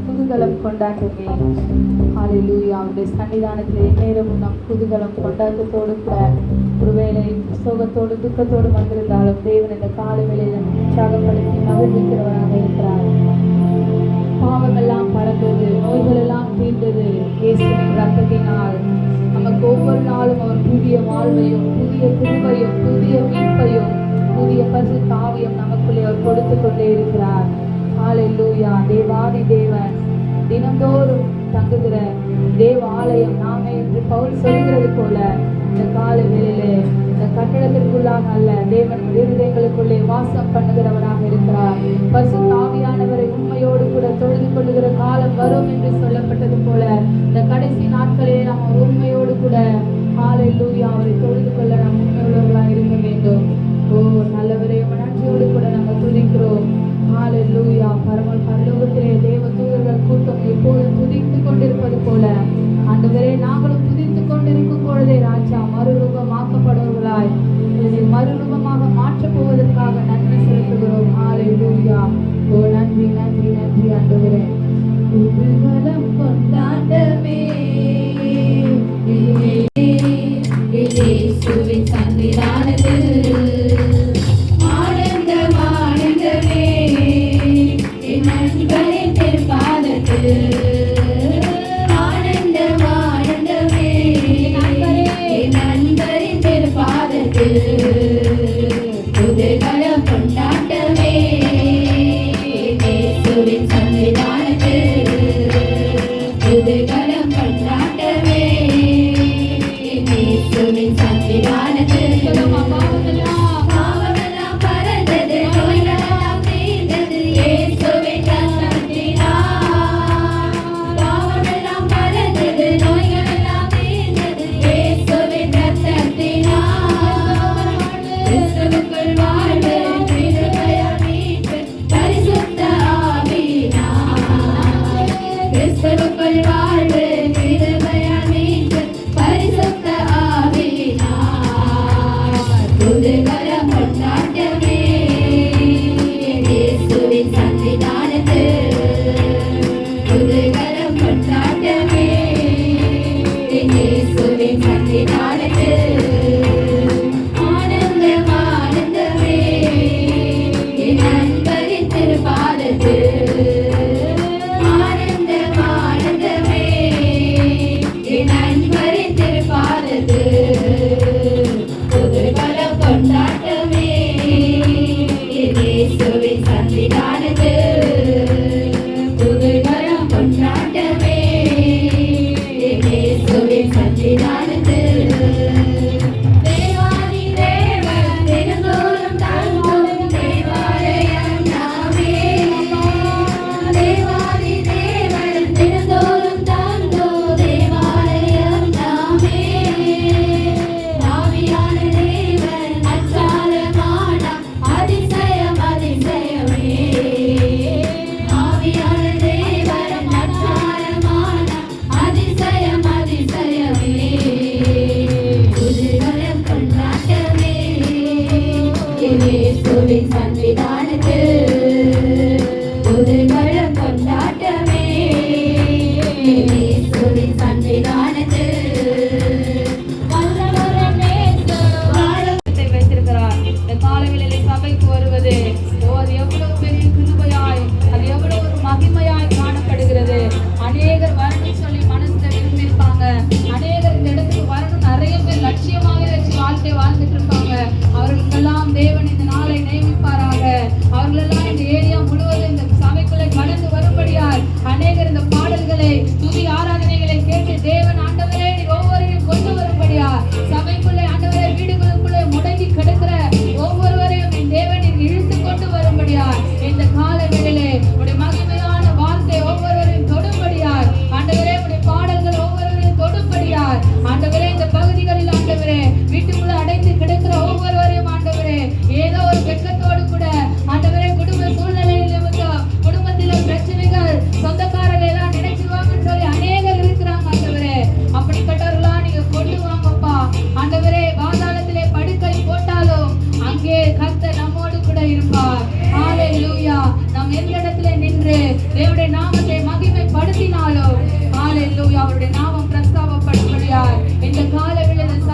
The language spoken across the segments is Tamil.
குதூகலம் கொண்டாட்டமே. ஹல்லேலூயா. அவருடைய சன்னிதானத்தில் நேரமும் நம் குதூகலம் கொண்டாட்டத்தோடு கூட ஒருவேளை சோகத்தோடு துக்கத்தோடு வந்திருந்தாலும் தேவன் இந்த காலை வேளையில் உற்சாகப்படுத்தி மகிழ்விக்கிறவராக இருக்கிறார். பாவமெல்லாம் பறந்தது, நோய்கள் எல்லாம் தீர்ந்தது. இயேசுவின் ரத்தத்தினால் நமக்கு ஒவ்வொரு நாளும் அவர் புதிய வாழ்வையும் புதிய கிருபையும் புதிய மீட்பையும் புதிய பரிசுத்த ஆவியும் நமக்குள்ளே அவர் கொடுத்து கொண்டே இருக்கிறார். ஹல்லேலூயா. தேவாதி தேவன் தினந்தோறும் தங்குகிற தேவ ஆலயம் நாமே என்று பவுல் சொல்கிறது போல இந்த காலை வேளையிலே இந்த கட்டடத்திற்குள்ளாக அல்ல, தேவன் இருதயங்களுக்குள்ளே வாசம் பண்ணுகிறவராக இருக்கிறார். பரிசுத்த ஆவியானவரை உண்மையோடு கூட தொழுது கொள்ளுகிற காலம் வரும் என்று சொல்லப்பட்டது போல இந்த கடைசி நாட்களிலே நாம் உண்மையோடு கூட ஹல்லேலூயா அவரை தொழுது கொள்ள நாம் உண்மையுள்ளவர்களாக இருக்க வேண்டும். ஓ நல்லவரே, நன்றியோடு கூட நாங்கள் துதிக்கிறோம். ஹல்லேலூயா. பரலோகத்திலே தேவ தூதர்கள் கூட்டம் எப்போதும் துதித்துக் கொண்டிருப்பது போல ஆண்டவரே நாங்களும் துதித்துக் கொண்டிருக்கும் பொழுதே ராஜா மறுரூபமாக்கப்படுவர்களாய் மறுரூபமாக மாற்றப் போவதற்காக நன்றி செலுத்துகிறோம். ஹல்லேலூயா. ஓ நன்றி நன்றி நன்றி ஆண்டவரே. குதூகலம் கொண்டாட்டமே இயேசுவின் சன்னிதானத்தில் ஆனந்தமே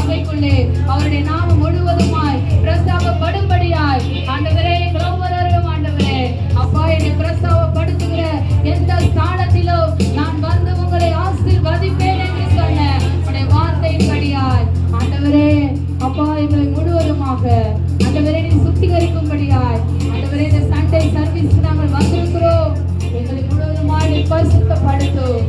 சபைக்குள்ளே அவருடைய நாமம் முழுவதுமாய் பிரஸ்தாபப்படும்படியாய் ஆண்டவரே எங்கள் ஒவ்வொருவரும் ஆண்டவரே அப்பா என்னை பிரஸ்தாபப்படுத்துகிற எந்த ஸ்தானத்திலும் நான் வந்து உங்களை ஆசீர்வதிப்பேன் என்று சொன்ன உடைய வார்த்தையின்படியாய் ஆண்டவரே அப்பா எங்களை முழுவதுமாக ஆண்டவரே நீ சுத்திகரிக்கும்படியாய் ஆண்டவரே இந்த சண்டே சர்வீஸ் நாங்கள் வந்திருக்கிறோம். எங்களை முழுவதுமாய் பரிசுத்தப்படுத்தும்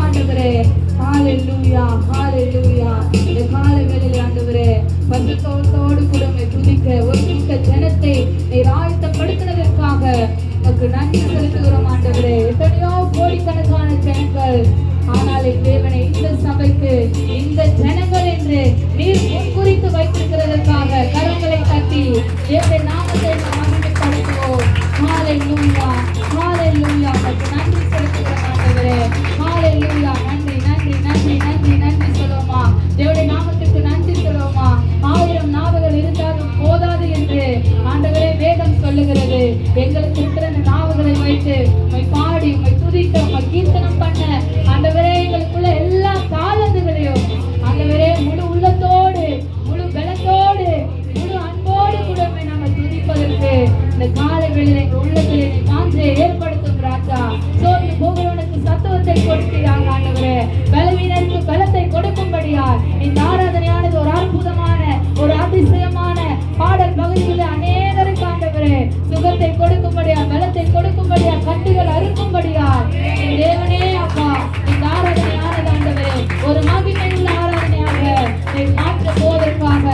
ஆண்டவரே. ஹalleluya ஹalleluya. இந்த காலை வேளையில் ஆண்டவரே பரிசுத்தத்தோடு கூட துதிக்க ஒரு கூட்ட ஜனத்தை நீர் ஆயத்தப்படுத்தினதற்காக உமக்கு நன்றி செலுத்துகிறோம் ஆண்டவரே. எத்தனையோ கோடிக்கணக்கான ஜனங்கள், ஆனால் தேவனை இந்த சபைக்கு இந்த ஜனங்கள் என்று நீர் முன்குறித்து வைத்திருக்கிறதற்காக கரங்களை தட்டி தேவனுடைய நாமத்தை மகிமைப்படுத்துவோம். ஹalleluya ஹalleluya. உமக்கு நன்றி செலுத்துகிறோம் ஆண்டவரே. ஹalleluya. நன்றி நன்றி நன்றி நன்றி நன்றி சொல்லுவோமா? தேவனுடைய நாமத்துக்கு நன்றி சொல்லுவோமா? 1000 நாவுகள் இருந்தாலும் போதாது என்று ஆண்டவரே வேதம் சொல்லுகிறது. எங்களுக்கு இருக்கிற நாவுகளை வைத்து உம்மை பாடி உம்மை துதிக்க உம்மை கீர்த்தனம் பண்ண ஆண்டவரே எங்களுக்குள்ள எல்லா தாளந்துகளையும் ஆண்டவரே முழு உள்ளத்தோடு முழு பலத்தோடு முழு அன்போடு கூட நாங்கள் துதிப்பதற்கு இந்த காலை வேளையில் எங்கள் உள்ளத்தில் வாஞ்சையை ஏற்படுத்தும் ராஜா. சோர்ந்து போகிறவனுக்கு சத்துவத்தை கொடுக்கிறாங்க ஆண்டவரே. பலவீனருக்கு பலத்தை கொடுக்கும்படியார் இந்த ஆராதனையானது ஒரு அற்புதமான ஒரு அதிசயமான பாடல் பகுதியில் அநேகருக்கு ஆண்டவரே சுகத்தை கொடுக்கும்படியார் பலத்தை கொடுக்கும்படியார் கட்டுகள் அறுக்கும்படியார் தேவனே அப்பா இந்த ஆராதனையானது ஆண்டவரே ஒரு மகிமையுள்ள ஆராதனையாக மாற்ற போவதற்காக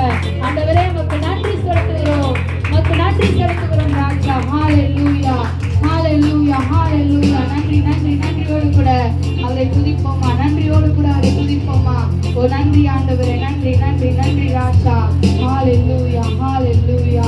ஆண்டவரே உமக்கு நன்றி செலுத்துகிறோம். உமக்கு நன்றி செலுத்துகிறோம் ராஜா. ஹalleluya ஹalleluya ஹalleluya. நன்றி நன்றி நன்றியோடு கூட அவரை துதிப்போமா? நன்றியோடு கூட அவரை துதிப்போமா? ஓ நன்றி ஆண்டவரே. நன்றி நன்றி நன்றி ராஜா. ஹalleluya ஹalleluya.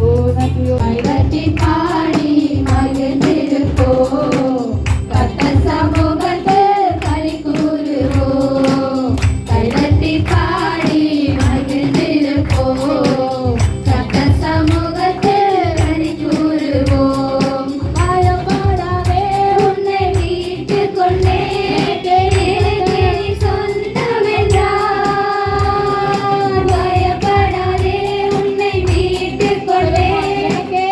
ஓ நன்றியோடு பாடி மகிழ்ந்திருப்போம். கர்த்தர் சமூகத்தில் களி கூறுவோம். கைதட்டி பாடி மகிழ்ந்திருப்போம். கர்த்தர் சமூகத்தில் களி கூறுவோம். பயப்படாதே உன்னை மீட்டுக் கொண்டேன் சொந்தமென்றார். பயப்படாதே உன்னை மீட்டுக் கொண்டேன் எனக்கு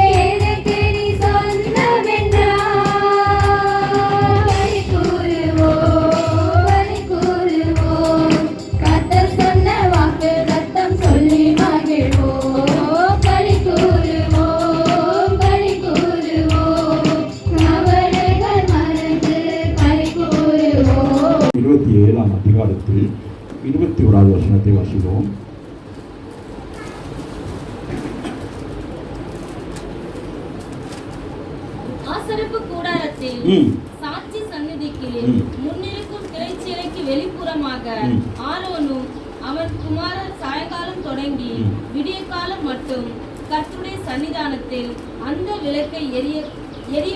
நீ சொந்தமென்றார். களி கூறுவோம் கர்த்தர் சொன்ன வாக்கு ரத்தம் சொல்லி மகிழ்வோம். களி கூறுவோம் கவலைகள் மறந்து களி கூறுவோம். 27ஆம் அதிகாரத்தில் 21வது வசனத்தை வாசிக்கிறோம். ஆசரிப்பு கூடாரத்தில் சாட்சி சந்நிதிக்கு முன்னிருக்கும் திரைச்சீலைக்கு வெளிப்புறமாக ஆரோனும் அவன் குமாரர் சாயங்காலம் தொடங்கி விடிய காலம் மட்டும் கர்த்தருடைய சன்னிதானத்தில் அந்த விளக்கை எரிய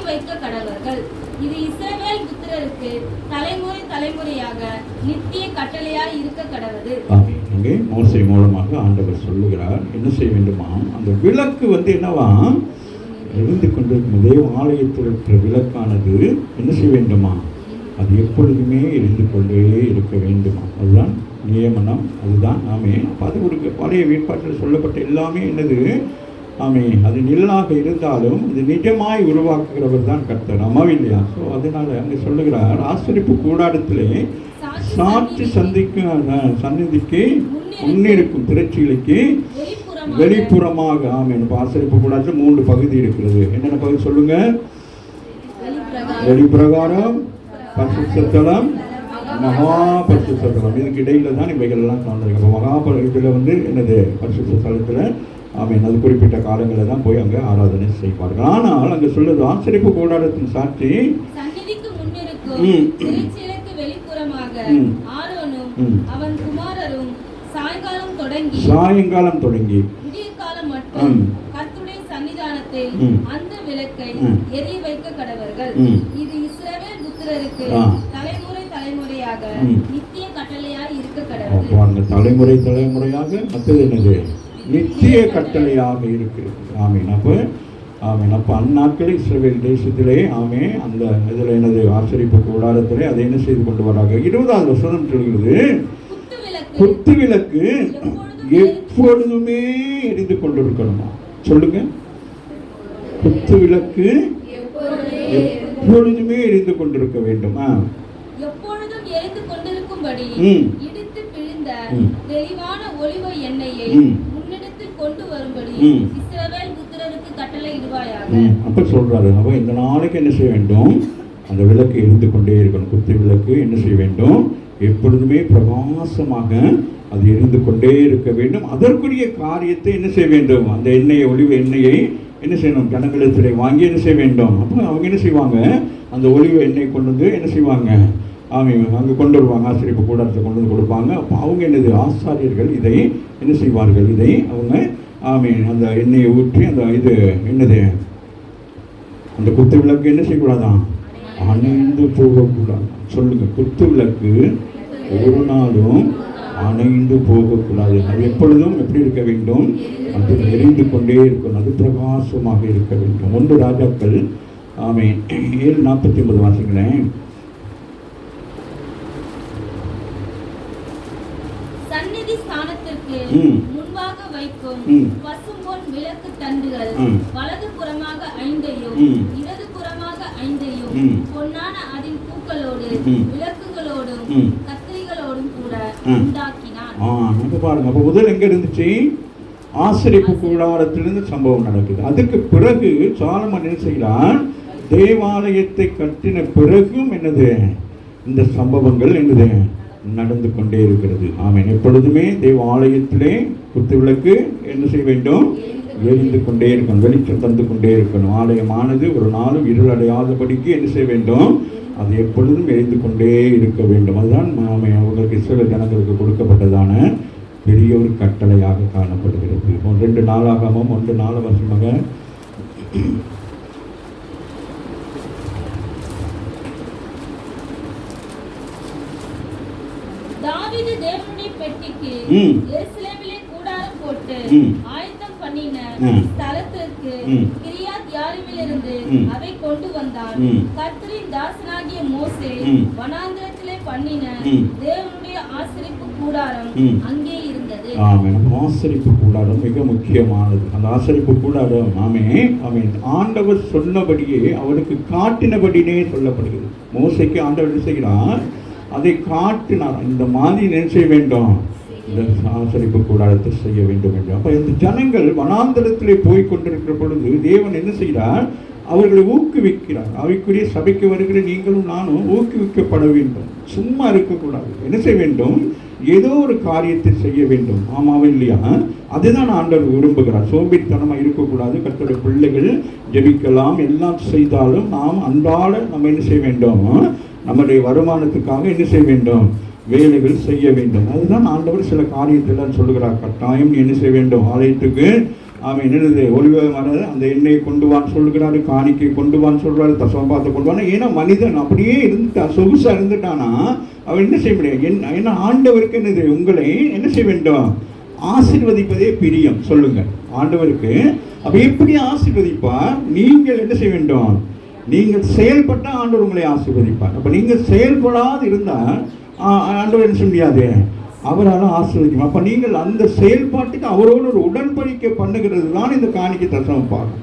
வைக்க கடவர்கள். இது இஸ்ரவேல் புத்திரருக்கு தலைமுறை தலைமுறையாக நித்திய கட்டளையாய் இருக்க கடவது. இங்கே மோசே மூலமாக ஆண்டவர் சொல்லுகிறார் என்ன செய்ய வேண்டுமா? அந்த விளக்கு என்னவா எரிந்து கொண்டிருக்கும் தேவ ஆலயத்தில் இருக்கிற விளக்கானது என்ன செய்ய வேண்டுமா? அது எப்பொழுதுமே எரிந்து கொண்டே இருக்க வேண்டுமா? அதுதான் நியமனம். அதுதான் ஆமே. அது ஒரு பழைய ஏற்பாட்டில் சொல்லப்பட்ட எல்லாமே என்னது? ஆமே. அது நிழலாக இருந்தாலும் இது நிஜமாய் உருவாக்குகிறவர் தான் கர்த்தர். இல்லையா? ஸோ அதனால அங்கே சொல்லுகிறார் ஆசரிப்பு கூடாரத்திலே சாட்சி சந்நிதிக்கு முன்னிருக்கும் திரைச்சீலைக்கு வெளிப்புறமாக. ஆமேன். ஆசரிப்பு கூடாரத்தில் 3 பகுதி இருக்கிறது. என்னென்ன பகுதி சொல்லுங்க? வெளிப்பிரகாரம், பரிசுத்தலம், மகா பரிசுத்தலம். இதுக்கு இடையில தான் இவைகள் எல்லாம் காண்றீங்க. மகா இதில் என்னது? பரிசுத்த ஸ்தலத்தில் ஆமீன். அது குறிப்பிட்ட காலங்களில் தான் போய் அங்கே ஆராதனை செய்வார்கள். ஆனால் அங்கே சொல்லுது ஆசரிப்பு கூடாரத்தின் சாட்சி சந்நிதிக்கு முன்னிருக்கும் திரைச்சீலைக்கு வெளிப்புறமாக ஆரோனும் அவன் குமாரரும் சாயங்காலம் தொடங்கி விடிய காலம் மட்டும் கர்த்தருடைய சன்னிதானத்தில் அந்த விளக்கை எரிய வைக்க கடவர்கள். இது இஸ்ரவேல் புத்திரருக்கு தலைமுறை தலைமுறையாக நித்திய கட்டளையாய் இருக்க கடவுள். தலைமுறை தலைமுறையாக மற்றது என்னது? நித்திய கட்டளையாக இருக்கு. ஆமீன். அப்போ அந்நாட்களில் இஸ்ரவேல் தேசத்திலே ஆமே அந்த இதில் என்னது? ஆசரிப்பு கூடாரத்திலே அதை என்ன செய்து கொண்டு வராங்க? 20வது வசனம் சொல்கிறது குத்து விளக்கு எப்பொழுதுமே எரிந்து கொண்டிருக்கணுமா? சொல்லுங்க. குத்து விளக்கு எப்பொழுதுமே எரிந்து கொண்டிருக்க வேண்டுமா? எப்பொழுதும் எரிந்து கொண்டிருக்கும்படி இடித்து பிழிந்த தெளிவான ஒலிவ எண்ணெயை முன்னிடத்தில் கொண்டு வரும்படி இஸ்ரவேல் புத்திரருக்கு கட்டளையிடுவாயாக. அப்ப சொல்றாரு, அவ இந்த நாளைக்கு என்ன செய்ய வேண்டும்? அந்த விளக்கு எரிந்து கொண்டே இருக்கணும். குத்து விளக்கு என்ன செய்ய வேண்டும்? எப்பொழுதுமே பிரகாசமாக அது எரிந்து கொண்டே இருக்க வேண்டும். அதற்குரிய காரியத்தை என்ன செய்ய வேண்டும்? அந்த எண்ணெயை, ஒலிவ எண்ணெயை என்ன செய்யணும்? ஜனங்களிடத்திலே வாங்கி என்ன செய்ய வேண்டும்? அப்போ அவங்க என்ன செய்வாங்க? அந்த ஒலிவ எண்ணெய் கொண்டு வந்து என்ன செய்வாங்க? அங்கே கொண்டு வருவாங்க, ஆசிரியப்பு கூடாரத்தை கொண்டு வந்து கொடுப்பாங்க. அப்போ அவங்க என்னது? ஆசாரியர்கள் இதை என்ன செய்வார்கள்? இதை அவங்க அந்த எண்ணெயை ஊற்றி அந்த இது என்னது? அந்த குத்து விளக்கு என்ன செய்யக்கூடாதான்? அணைந்து போகக்கூடாது. சொல்லுங்க. குத்து விளக்கு ஒரு நாளும் அணைந்து போகக்கூடாது. அது எப்பொழுதும் எப்படி இருக்க வேண்டும்? அது எரிந்து கொண்டே இருக்கணும். அது பிரகாசமாக இருக்க வேண்டும். 1 ராஜாக்கள் 7:49 வாசிங்களேன். சந்நிதி ஸ்தானத்திற்கு முன்பாக வைக்கும் பசும்பொன் விளக்கு தண்டுகள் வலது புறமாக 5ஐயும் இடது புறமாக 5ஐயும் பொன்னான அதின் பூக்களோடு விளக்குகளோடும் கத்திரிகளோடும் கூட உண்டாக்கினான். பாருங்க. அப்ப முதல் எங்க இருந்துச்சு? ஆசரிப்பு கூடாரத்திலிருந்து சம்பவம் நடக்குது. அதுக்கு பிறகு சாலமன் என்ன செய்கிறான்? தேவாலயத்தை கட்டின பிறகும் என்னது? இந்த சம்பவங்கள் என்னது? நடந்து கொண்டே இருக்கிறது. ஆமென். எப்பொழுதுமே தேவாலயத்திலே குத்து விளக்கு என்ன செய்ய வேண்டும்? எரிந்து கொண்டே இருக்கணும். வெளிச்சம் தந்து கொண்டே இருக்கணும். ஆலயமானது ஒரு நாளும் இருளடையாதபடிக்கு என்ன செய்ய வேண்டும்? அது எப்பொழுதும் எரிந்து கொண்டே இருக்க வேண்டும். அதுதான் அவங்களுக்கு இஸ்ரவேல் ஜனங்களுக்கு கொடுக்கப்பட்டதான பெரிய ஒரு கட்டளையாக காணப்படுகிறது. 2 நாளாகமம் 1:4 வருஷமாக தாவீது தேவனுடைய பெட்டிக்கு எருசலேமிலே கூடாரம் போட்டு ஆயத்தம் பண்ணின ஸ்தலத்திற்கு கிரியாத் யாரீமிலிருந்து அதை கொண்டு வந்தான். கர்த்தரின் தாசனாகிய மோசே வனாந்திரத்திலே பண்ணின தேவனுடைய ஆசரிப்பு கூடாரம் அங்கே இருந்தது. ஆமென். ஆசரிப்பு கூடாரம் மிக முக்கியமானது. அந்த ஆசரிப்பு கூடாரம் ஆண்டவர் சொன்னபடியே அவனுக்கு காட்டினபடினே சொல்லப்படுகிறது. மோசேக்கு ஆண்டவர் செய்கிறார், அதை காட்டினார். இந்த மாதிரி என்ன செய்ய வேண்டும்? இந்த ஆசரிப்பு கூடாரத்தை செய்ய வேண்டும் என்று. அப்ப இந்த ஜனங்கள் வனாந்தரத்திலே போய் கொண்டிருக்கிற பொழுது தேவன் என்ன செய்கிறார்? அவர்களை ஊக்குவிக்கிறார். அவைக்குரிய சபைக்கு வருகிற நீங்களும் நானும் ஊக்குவிக்கப்பட வேண்டும். சும்மா இருக்கக்கூடாது. என்ன செய்ய வேண்டும்? ஏதோ ஒரு காரியத்தை செய்ய வேண்டும். ஆமாவா இல்லையா? அதுதான் ஆண்டவர் விரும்புகிறார். சோம்பேறித்தனமா இருக்கக்கூடாது. கர்த்தருடைய பிள்ளைகள் ஜெபிக்கலாம், எல்லாம் செய்தாலும் நாம் அன்றாட நம்ம என்ன செய்ய வேண்டும்? நம்முடைய வருமானத்துக்காக என்ன செய்ய வேண்டும்? வேலைகள் செய்ய வேண்டும். அதுதான் ஆண்டவர் சில காரியத்தெல்லாம் சொல்லுகிறார். கட்டாயம் என்ன செய்ய வேண்டும்? ஆலயத்துக்கு என்னது? ஒளிவ மர அந்த எண்ணெயை கொண்டு வான்னு சொல்லுகிறாரு, காணிக்கை கொண்டு வான்னு சொல்றாரு, தசமபாத்தை கொண்டு வான்னு. ஏன்னா மனிதன் அப்படியே இருந்துட்டா, சொகுசா இருந்துட்டானா அவன் என்ன செய்ய முடியாது. ஏன்னா ஆண்டவருக்கு என்னது? உங்களை என்ன செய்ய வேண்டும்? ஆசீர்வதிப்பதே பிரியம். சொல்லுங்க. ஆண்டவருக்கு அப்ப எப்படி ஆசீர்வதிப்பார்? நீங்கள் என்ன செய்ய வேண்டும்? நீங்கள் செயல்பட்ட ஆண்டவர் உங்களை ஆசீர்வதிப்பார். அப்ப நீங்கள் செயல்படாது இருந்தால் ஆண்டவர் என்ன செய்ய முடியாது? அவரால் ஆசீர்வதிக்கும். அப்ப நீங்கள் அந்த செயல்பாட்டுக்கு அவரோடு ஒரு உடன்படிக்கை பண்ணுகிறது தான் இந்த காணிக்கை தசம பாகம்.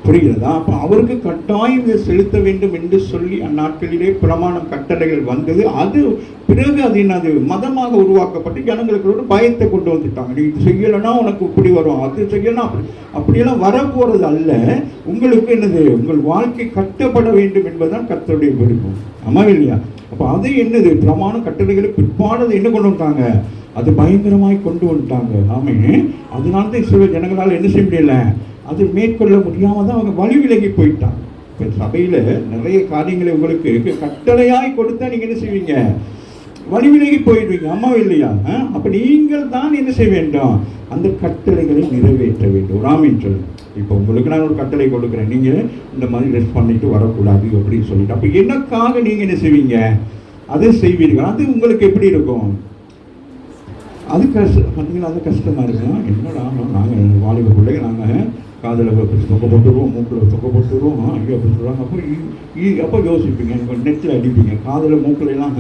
புரிகிறதா? அப்ப அவருக்கு கட்டாயம் இதை செலுத்த வேண்டும் என்று சொல்லி அந்நாட்களிலே பிரமாணம் கட்டளைகள் வந்தது. அது பிறகு அது என்னது? மதமாக உருவாக்கப்பட்டு ஜனங்களுக்கு பயத்தை கொண்டு வந்துட்டாங்க. நீ இது செய்யலைன்னா உனக்கு இப்படி வரும், அது செய்யலாம், அப்படியெல்லாம் வரப்போறது அல்ல. உங்களுக்கு என்னது? உங்கள் வாழ்க்கை கட்டப்பட வேண்டும் என்பதுதான் கர்த்தருடைய விருப்பம். ஆமா இல்லையா? அப்ப அது என்னது? பிரமாணம் கட்டளைகளை பிற்பாடு என்ன கொண்டு வந்துட்டாங்க? அது பயங்கரமாய் கொண்டு வந்துட்டாங்க. ஆமே. அதனால்தான் இஸ்ரவேல் ஜனங்களால் என்ன செய்ய முடியல? அது மேற்கொள்ள முடியாம தான் அவங்க வழி விலகி போயிட்டாங்க. இப்போ சபையில நிறைய காரியங்களை உங்களுக்கு கட்டளையாய் கொடுத்தா நீங்க என்ன செய்வீங்க? வழி விலகி போயிடுவீங்க. அம்மா இல்லையா? அப்ப நீங்கள் தான் என்ன செய்ய வேண்டும்? அந்த கட்டளைகளை நிறைவேற்ற வேண்டும். ராமின்னு சொல்லுங்க. இப்போ உங்களுக்கு நான் ஒரு கட்டளை கொடுக்குறேன், நீங்க இந்த மாதிரி ட்ரெஸ் பண்ணிட்டு வரக்கூடாது அப்படின்னு சொல்லிட்டு, அப்ப எனக்காக நீங்க என்ன செய்வீங்க? அதை செய்வீர்கள். அது உங்களுக்கு எப்படி இருக்கும்? அது கஷ்டம். பார்த்தீங்களா? அது கஷ்டமா இருக்கும். என்னடா நாங்கள் வாலிப பிள்ளைங்க, நாங்கள் காதில் தொகை போட்டுருவோம், மூக்கில் தொகை போட்டுருவோம், ஐயோ அப்படி சொல்கிறாங்க. அப்போ யோசிப்பீங்க, நெற்றில் அடிப்பீங்க, காதில் மூக்கில் எல்லாம்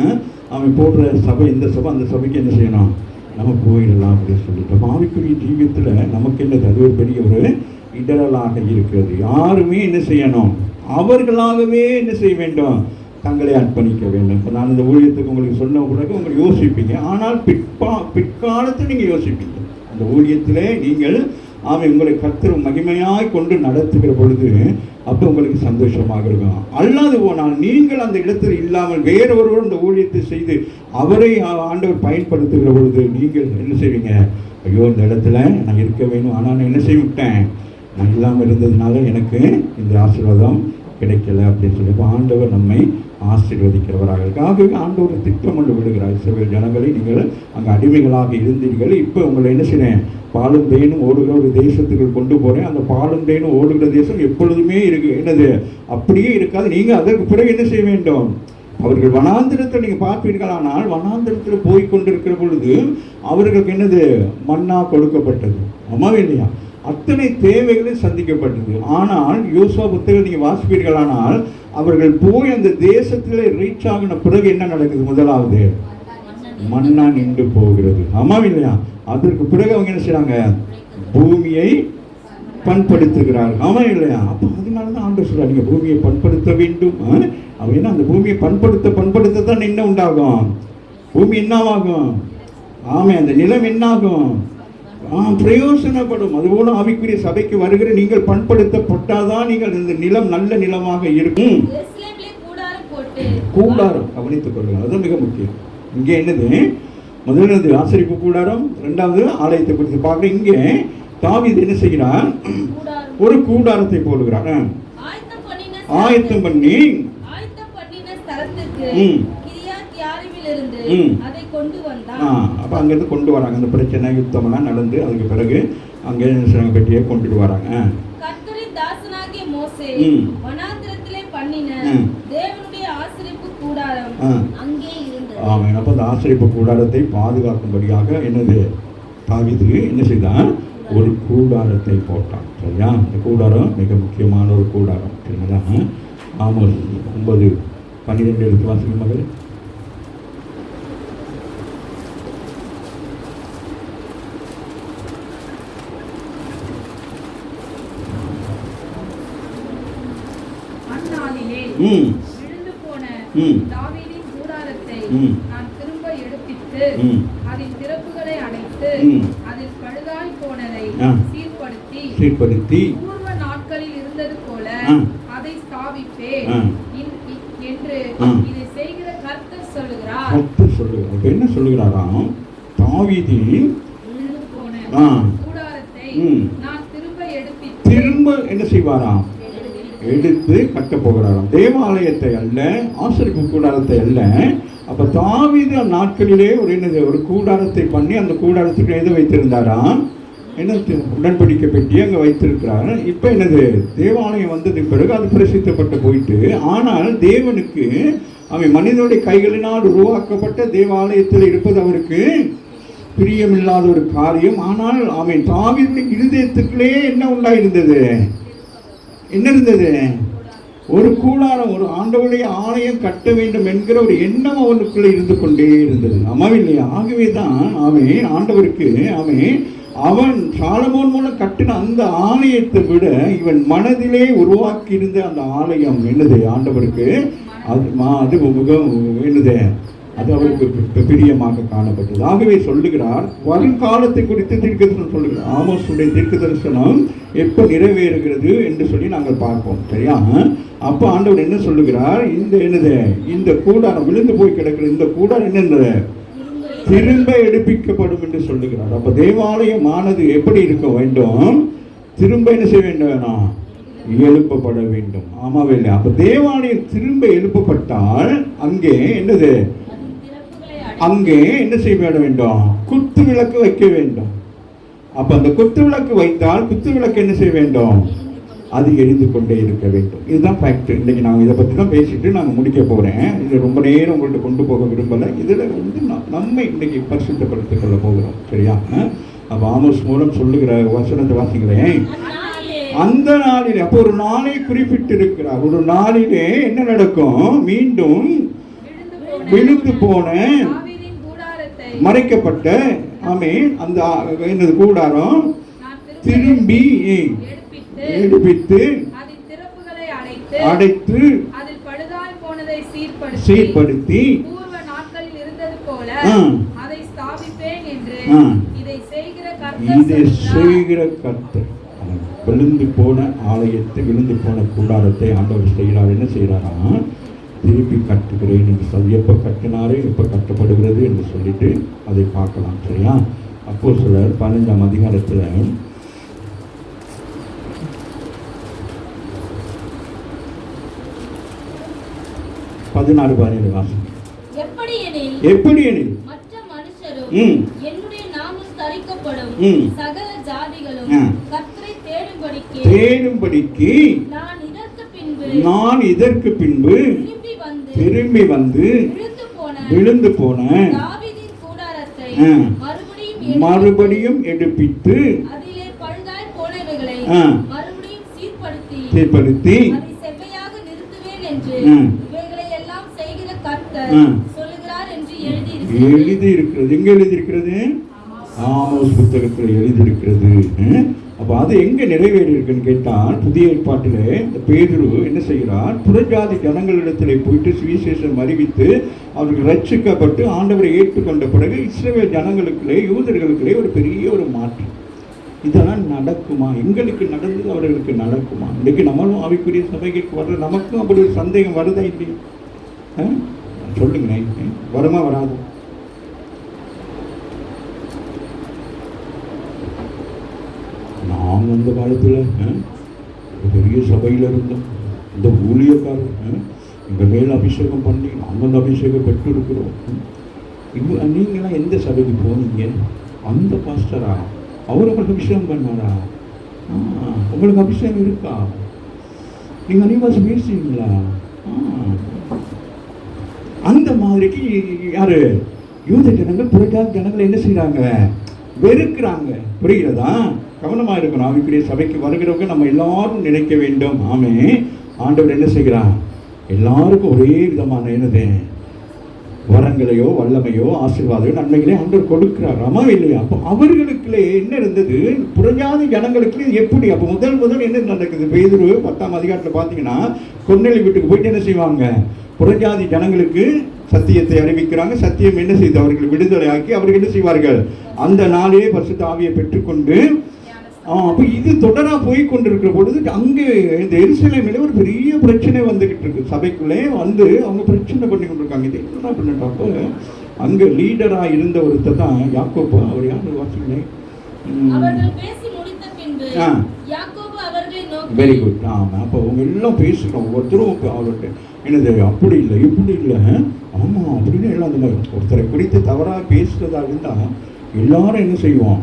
அவன் போடுற சபை இந்த சபை அந்த சபைக்கு என்ன செய்யணும், நம்ம போயிடலாம் அப்படின்னு சொல்லிட்டு. ஆவிக்குரிய ஜீவியத்தில் நமக்கு என்னது, அது ஒரு பெரிய ஒரு இடரலாக இருக்கிறது. யாருமே என்ன செய்யணும், அவர்களாகவே என்ன செய்ய வேண்டும், தங்களை அர்ப்பணிக்க வேண்டும். இப்போ நான் இந்த ஊழியத்துக்கு உங்களுக்கு சொன்ன பிறகு உங்களுக்கு யோசிப்பீங்க, ஆனால் பிற்காலத்தில் நீங்கள் யோசிப்பீங்க. அந்த ஊழியத்தில் நீங்கள் உங்களை கர்த்தர் மகிமையாய் கொண்டு நடத்துகிற பொழுது அப்போ உங்களுக்கு சந்தோஷமாக இருக்கும். அல்லாது போனால் நீங்கள் அந்த இடத்தில் இல்லாமல் வேற ஒருவர் அந்த ஊழியத்தை செய்து அவரை ஆண்டவர் பயன்படுத்துகிற பொழுது நீங்கள் என்ன செய்வீங்க, ஐயோ இந்த இடத்துல நான் இருக்க வேணும், ஆனால் நான் என்ன செய்ய விட்டேன், நான் இல்லாமல் இருந்ததுனால எனக்கு இந்த ஆசீர்வாதம் கிடைக்கல அப்படின்னு சொல்லி. இப்போ ஆண்டவர் நம்மை ஆசீர்வதிக்கிறவராக இருக்கு. ஆகவே ஆண்டவர் திட்டம் கொண்டு விடுகிறார். இஸ்ரவேல் ஜனங்களை நீங்கள் அங்கே அடிமைகளாக இருந்தீர்கள், இப்போ உங்களை என்ன செய்யறேன், பாலும் தேனும் ஓடுகிற ஒரு தேசத்துக்கு கொண்டு போகிறேன். அந்த பாலும் தேனும் ஓடுகிற தேசம் எப்பொழுதுமே இருக்கு, என்னது அப்படியே இருக்காது. நீங்கள் அதற்கு பிறகு என்ன செய்ய வேண்டும், அவர்கள் வனாந்திரத்தை நீங்கள் பார்ப்பீர்கள். ஆனால் வனாந்திரத்தில் போய் கொண்டிருக்கிற பொழுது அவர்களுக்கு என்னது, மன்னா கொடுக்கப்பட்டது. ஆமாவே இல்லையா, அத்தனை தேவைகளும் சந்திக்கப்பட்டது. ஆனால் யோசுவா புத்தகம் நீங்கள் வாசிப்பீர்களானால் அவர்கள் போய் அந்த தேசத்தில் ரீச் ஆகின பிறகு என்ன நடக்குது, முதலாவது மன்னா நின்று போகிறது. ஆமாம் இல்லையா, அதற்கு பிறகு அவங்க என்ன செய்றாங்க, பூமியை பண்படுத்துகிறார்கள். ஆமாம் இல்லையா, அப்போ அதனால தான் ஆண்டவர் சொல்றார், நீங்கள் பூமியை பண்படுத்த வேண்டும். அப்படின்னா அந்த பூமியை பண்படுத்த தான் என்ன உண்டாகும், பூமி என்னவாகும், அந்த நிலம் என்னாகும், பிரயோசனப்படும். அதுபோல ஆவிக்குரிய சபைக்கு வருகிற நீங்கள் பண்படுத்தப்பட்டாதான் நீங்கள் இந்த நிலம் நல்ல நிலமாக இருக்கும். கூடாரம் கவனித்துக் கொள்ளுங்கள், அதுதான் மிக முக்கியம். இங்கே என்னது, முதலாவது ஆசரிப்பு கூடாரம், இரண்டாவது ஆலயத்தை குறித்து பார்க்க. இங்கே தாவீது என்ன செய்கிறார், ஒரு கூடாரத்தை போடுகிறார். ஆயத்தம் பண்ணி அப்ப அங்கிருந்து கொண்டு வராங்க. அந்த பிரச்சனை யுத்தமெல்லாம் நடந்து அதுக்கு பிறகு அங்கே பெட்டியை கொண்டுட்டு வராங்க. அப்ப அந்த ஆசரிப்பு கூடாரத்தை பாதுகாக்கும்படியாக என்னது, தாவீது என்ன செய்தான், ஒரு கூடாரத்தை போட்டான். சரியா, இந்த கூடாரம் மிக முக்கியமான ஒரு கூடாரம். சரிங்களா, ஆமோஸ் 9:12 எடுத்து வாசிங்க மகள். விழுந்து போன தாவீதின் கூடாரத்தை நான் திரும்ப எடுப்பித்து அதின் திறப்புகளை அடைத்து அதில் பழுதாய் போனதை சீர்படுத்தி பூர்வ நாட்களில் இருந்தது போல அதை ஸ்தாபிப்பேன் என்று இதை செய்கிற கர்த்தர் சொல்லுகிறார். என்ன சொல்லுகிறாராம், தாவீதின் விழுந்து போன கூடாரத்தை நான் திரும்ப என்ன செய்வாராம், எடுத்து கட்ட போகிறாராம். தேவாலயத்தை அல்ல, ஆசரிப்பு கூடாரத்தை அல்ல. அப்ப தாவீது நாட்களிலே ஒரு கூடாரத்தை பண்ணி அந்த கூடாரத்துக்கு எது வைத்திருந்தாராம், என்ன உடன்படிக்கை பெட்டி அங்கே வைத்திருக்கிறார். இப்போ என்னது, தேவாலயம் வந்ததுக்கு பிறகு அது பிரசித்தப்பட்டு போயிட்டு, ஆனால் தேவனுக்கு அவன் மனிதனுடைய கைகளினால் உருவாக்கப்பட்ட தேவாலயத்தில் இருப்பது அவருக்கு பிரியமில்லாத ஒரு காரியம். ஆனால் அவன் தாவீதுடைய இருதயத்துக்குள்ளே என்ன உண்டாயிருந்தது, என்ன இருந்தது, ஒரு கூடாரம், ஒரு ஆண்டவருடைய ஆலயம் கட்ட வேண்டும் என்கிற ஒரு எண்ணம் அவனுக்குள்ளே இருந்து கொண்டே இருந்தது. இல்லையா, ஆகவே தான் அவன் ஆண்டவருக்கு அவன் சாலமோன் மூலம் கட்டின அந்த ஆலயத்தை விட இவன் மனதிலே உருவாக்கி இருந்த அந்த ஆலயம் என்னது, ஆண்டவருக்கு அது முகம் என்னது, அது அவருக்கு பிரியமாக காணப்பட்டது. ஆகவே சொல்லுகிறார், வருங்காலத்தை குறித்து தீர்க்கதரிசனம் சொல்லுகிறார். ஆமோஸுடைய தீர்க்க தரிசனம் எப்போ நிறைவேறுகிறது என்று சொல்லி நாங்கள் பார்ப்போம். சரியா, அப்போ ஆண்டவர் என்ன சொல்லுகிறார், இந்த கூடாரம் விழுந்து போய் கிடக்கிற இந்த கூடாரம் என்ன, திரும்ப எடுப்பிக்கப்படும் என்று சொல்லுகிறார். அப்ப தேவாலயமானது எப்படி இருக்க வேண்டும், திரும்ப என்ன செய்ய வேண்டும், எழுப்பப்பட வேண்டும். ஆமாவே இல்லை, அப்ப தேவாலயம் திரும்ப எழுப்பப்பட்டால் அங்கே என்னது, அங்கே என்ன செய்ய வேண்டும், குத்து விளக்கு வைக்க வேண்டும். அப்ப அந்த குத்து விளக்கு வைத்தால் குத்து விளக்கு என்ன செய்ய வேண்டும், அது எரிந்து கொண்டே இருக்க வேண்டும். இதுதான் ஃபேக்ட். இன்னைக்கு நாங்கள் இதை பற்றி தான் பேசிட்டு நாங்கள் முடிக்க போகிறேன். இது ரொம்ப நேரம் உங்கள்கிட்ட கொண்டு போக விரும்பலை. இதில் நம்மை இன்னைக்கு பரிசுத்தப்படுத்திக் கொள்ள போகிறோம். சரியா, அப்போ ஆமோஸ் மூலம் சொல்லுகிற வசனத்தை வாசிக்கிறேன். அந்த நாளிலே, அப்போ ஒரு நாளை குறிப்பிட்டிருக்கிறார். ஒரு நாளிலே என்ன நடக்கும்? மீண்டும் விழுந்து போன தாவீதின் கூடாரத்தை மறைக்கப்பட்ட அந்த என்னது கூடாரம் திரும்பி எடுப்பித்து அதில் திறப்புகளை அடைத்து அதில் பழுதாய் போனதை சீர்படுத்தி பூர்வ நாட்களில் இருந்தது போல அதை ஸ்தாபிப்பேன் என்று இதை செய்கிற கர்த்தர் விழுந்து போன ஆலயத்தை, விழுந்து போன கூடாரத்தை ஆண்டவர் செய்கிறார். என்ன செய்கிறாரா? திருப்பி கட்டுகிறேன் என்று சொல்லி, எப்போ கட்டினாரே எப்போ கட்டப்படுகிறது என்று சொல்லிட்டு அதை பார்க்கலாம். சரியா? அப்போஸ்தலர் 15ஆம் அதிகாரத்தில் 16-17 வாசம். எப்படி எனில் மற்ற மனுஷரும் என்னுடைய நாமம் தரிக்கப்படும் சகல ஜாதிகளும் கர்த்தரை தேடும்படிக்கு நான் இதற்கு பின்பு திரும்பி வந்து விழுந்து போன தாவீதின் கூடாரத்தை மறுபடியும் எடுப்பித்து அதிலே பழுதாய் போனவைகளை மறுபடியும் சீர்படுத்தி அதை செவ்வையாக நிறுத்துவேன் என்று இவைகளை எல்லாம் செய்கிற கர்த்தர் சொல்லுகிறார் என்று எழுதியிருக்கிறது. எங்க எழுதியிருக்கிறது? ஆமோஸ் புத்தகத்தில் எழுதியிருக்கிறது. அப்போ அது எங்கே நிறைவேறி இருக்குன்னு கேட்டால், புதிய ஏற்பாட்டிலே இந்த பேதுரு என்ன செய்கிறார்? புறஜாதி ஜனங்களிடத்தில் போயிட்டு சுவிசேஷம் அறிவித்து அவர்கள் ரட்சிக்கப்பட்டு ஆண்டவரை ஏற்றுக்கொண்ட பிறகு இஸ்ரவேல் ஜனங்களுக்குள்ளே, யூதர்களுக்குள்ளே ஒரு பெரிய ஒரு மாற்றம். இதெல்லாம் நடக்குமா? எங்களுக்கு நடந்தது அவர்களுக்கு நடக்குமா? இன்றைக்கு நம்மளும் ஆவிக்குரிய சபைக்கு வர்ற நமக்கும் அப்படி ஒரு சந்தேகம் வருதா இல்லையா? சொல்லுங்களேன், வருமா வராது? நாங்கள் அந்த காலத்தில் பெரிய சபையில் இருந்தோம். இந்த ஊழியக்காரர் எங்கள் மேல் அபிஷேகம் பண்ணி நாங்கள் அந்த அபிஷேகம் பெற்று இருக்கிறோம். நீங்களாம் எந்த சபைக்கு போனீங்க? அந்த பாஸ்டரா? அவர் உங்களுக்கு அபிஷேகம் பண்ணாரா? உங்களுக்கு அபிஷேகம் இருக்கா? நீங்கள் அனிவாசம் பேசுவீங்களா? அந்த மாதிரிக்கு யாரு? யூத ஜனங்கள் புறஜாதி ஜனங்கள் என்ன செய்கிறாங்க? வெறுக்கிறாங்க. புரிகிறதா? கவனமாக இருக்கணும். ஆவிக்குரிய சபைக்கு வருகிறவங்க நம்ம எல்லாரும் நினைக்க வேண்டும். ஆண்டவர் என்ன செய்கிறார்? எல்லாருக்கும் ஒரே விதமான என்னது வரங்களையோ வல்லமையோ ஆசீர்வாதையோ நன்மைகளே ஆண்டவர் கொடுக்கிறார். இல்லையா? அப்போ அவர்களுக்குள்ளே என்ன இருந்தது? புறஜாதி ஜனங்களுக்குள்ளே எப்படி? அப்போ முதல் என்ன நடக்குது? பேதுரு 10ஆம் அதிகாரத்தில் பார்த்தீங்கன்னா, கொர்நேலியு வீட்டுக்கு போயிட்டு என்ன செய்வாங்க? புறஜாதி ஜனங்களுக்கு சத்தியத்தை அறிவிக்கிறாங்க. சத்தியம் என்ன செய்து அவர்கள் விடுதலை ஆக்கி அவர்கள் என்ன செய்வார்கள்? அந்த நாளே பரிசுத்த ஆவியை பெற்றுக்கொண்டு அப்போ இது தொடராக போய் கொண்டிருக்கிற பொழுது அங்கே இந்த எருசலேமிலே ஒரு பெரிய பிரச்சனை வந்துகிட்டு இருக்கு. சபைக்குள்ளே வந்து அவங்க பிரச்சனை பண்ணி கொண்டிருக்காங்க. இது என்ன பண்ணிட்டப்போ அங்கே லீடராக இருந்த ஒருத்தர் தான் யாக்கோபு. அவர் யார் வாசிங்களே? Very good. அப்போ அவங்க எல்லாம் பேசுகிறோம். ஒவ்வொருத்தரும் அவர்கிட்ட என்னது அப்படி இல்லை இப்படி இல்லை ஆமாம் அப்படின்னு எல்லாம் அந்த மாதிரி ஒருத்தரை குறித்து தவறாக பேசுகிறதா இருந்தால் எல்லாரும் என்ன செய்வோம்?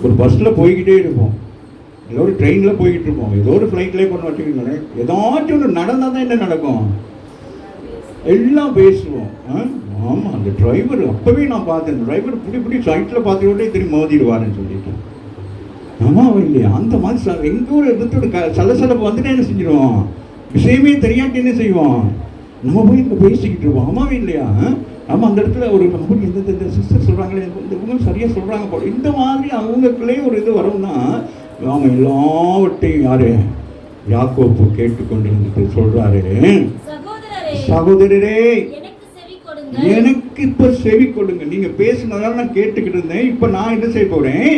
ஒரு பஸ்ஸில் போய்கிட்டே இருப்போம், ஏதோ ஒரு ட்ரெயினில் போய்கிட்டு இருப்போம், ஏதோ ஒரு ஃப்ளைட்லேயே பண்ண வச்சுக்கோங்களேன். ஏதாச்சும் ஒன்று நடந்தால் தான் என்ன நடக்கும்? எல்லாம் பேசுவோம். ஆமாம், அந்த டிரைவர் அப்போவே நான் பார்த்தேன், அந்த டிரைவர் இப்படி சைட்டில் பார்த்துக்கிட்டே திரும்பி மோதிடுவாருன்னு சொல்லிட்டு. ஆமாம் இல்லையா? அந்த மாதிரி எங்கே ஒரு இடத்தோட சலசலப்பு வந்துட்டு என்ன செஞ்சிடுவோம்? விஷயமே தெரியாட்டி என்ன செய்வோம்? நம்ம போய் இங்கே பேசிக்கிட்டு இருப்போம். ஆமாவே இல்லையா? நம்ம அந்த இடத்துல ஒரு நம்ம எந்த சிஸ்டர் சொல்கிறாங்களே, இவங்க சரியாக சொல்கிறாங்க போல, இந்த மாதிரி அவங்களுக்குள்ளே ஒரு இது வரும்னா அவங்க எல்லாவற்றையும் யாரு? யாக்கோபு கேட்டுக்கொண்டு சொல்றாரு, சகோதரரே எனக்கு இப்ப செவி கொடுங்க. நீங்க பேசினதால நான் கேட்டுக்கிட்டு இருந்தேன். இப்ப நான் என்ன செய்ய போறேன்?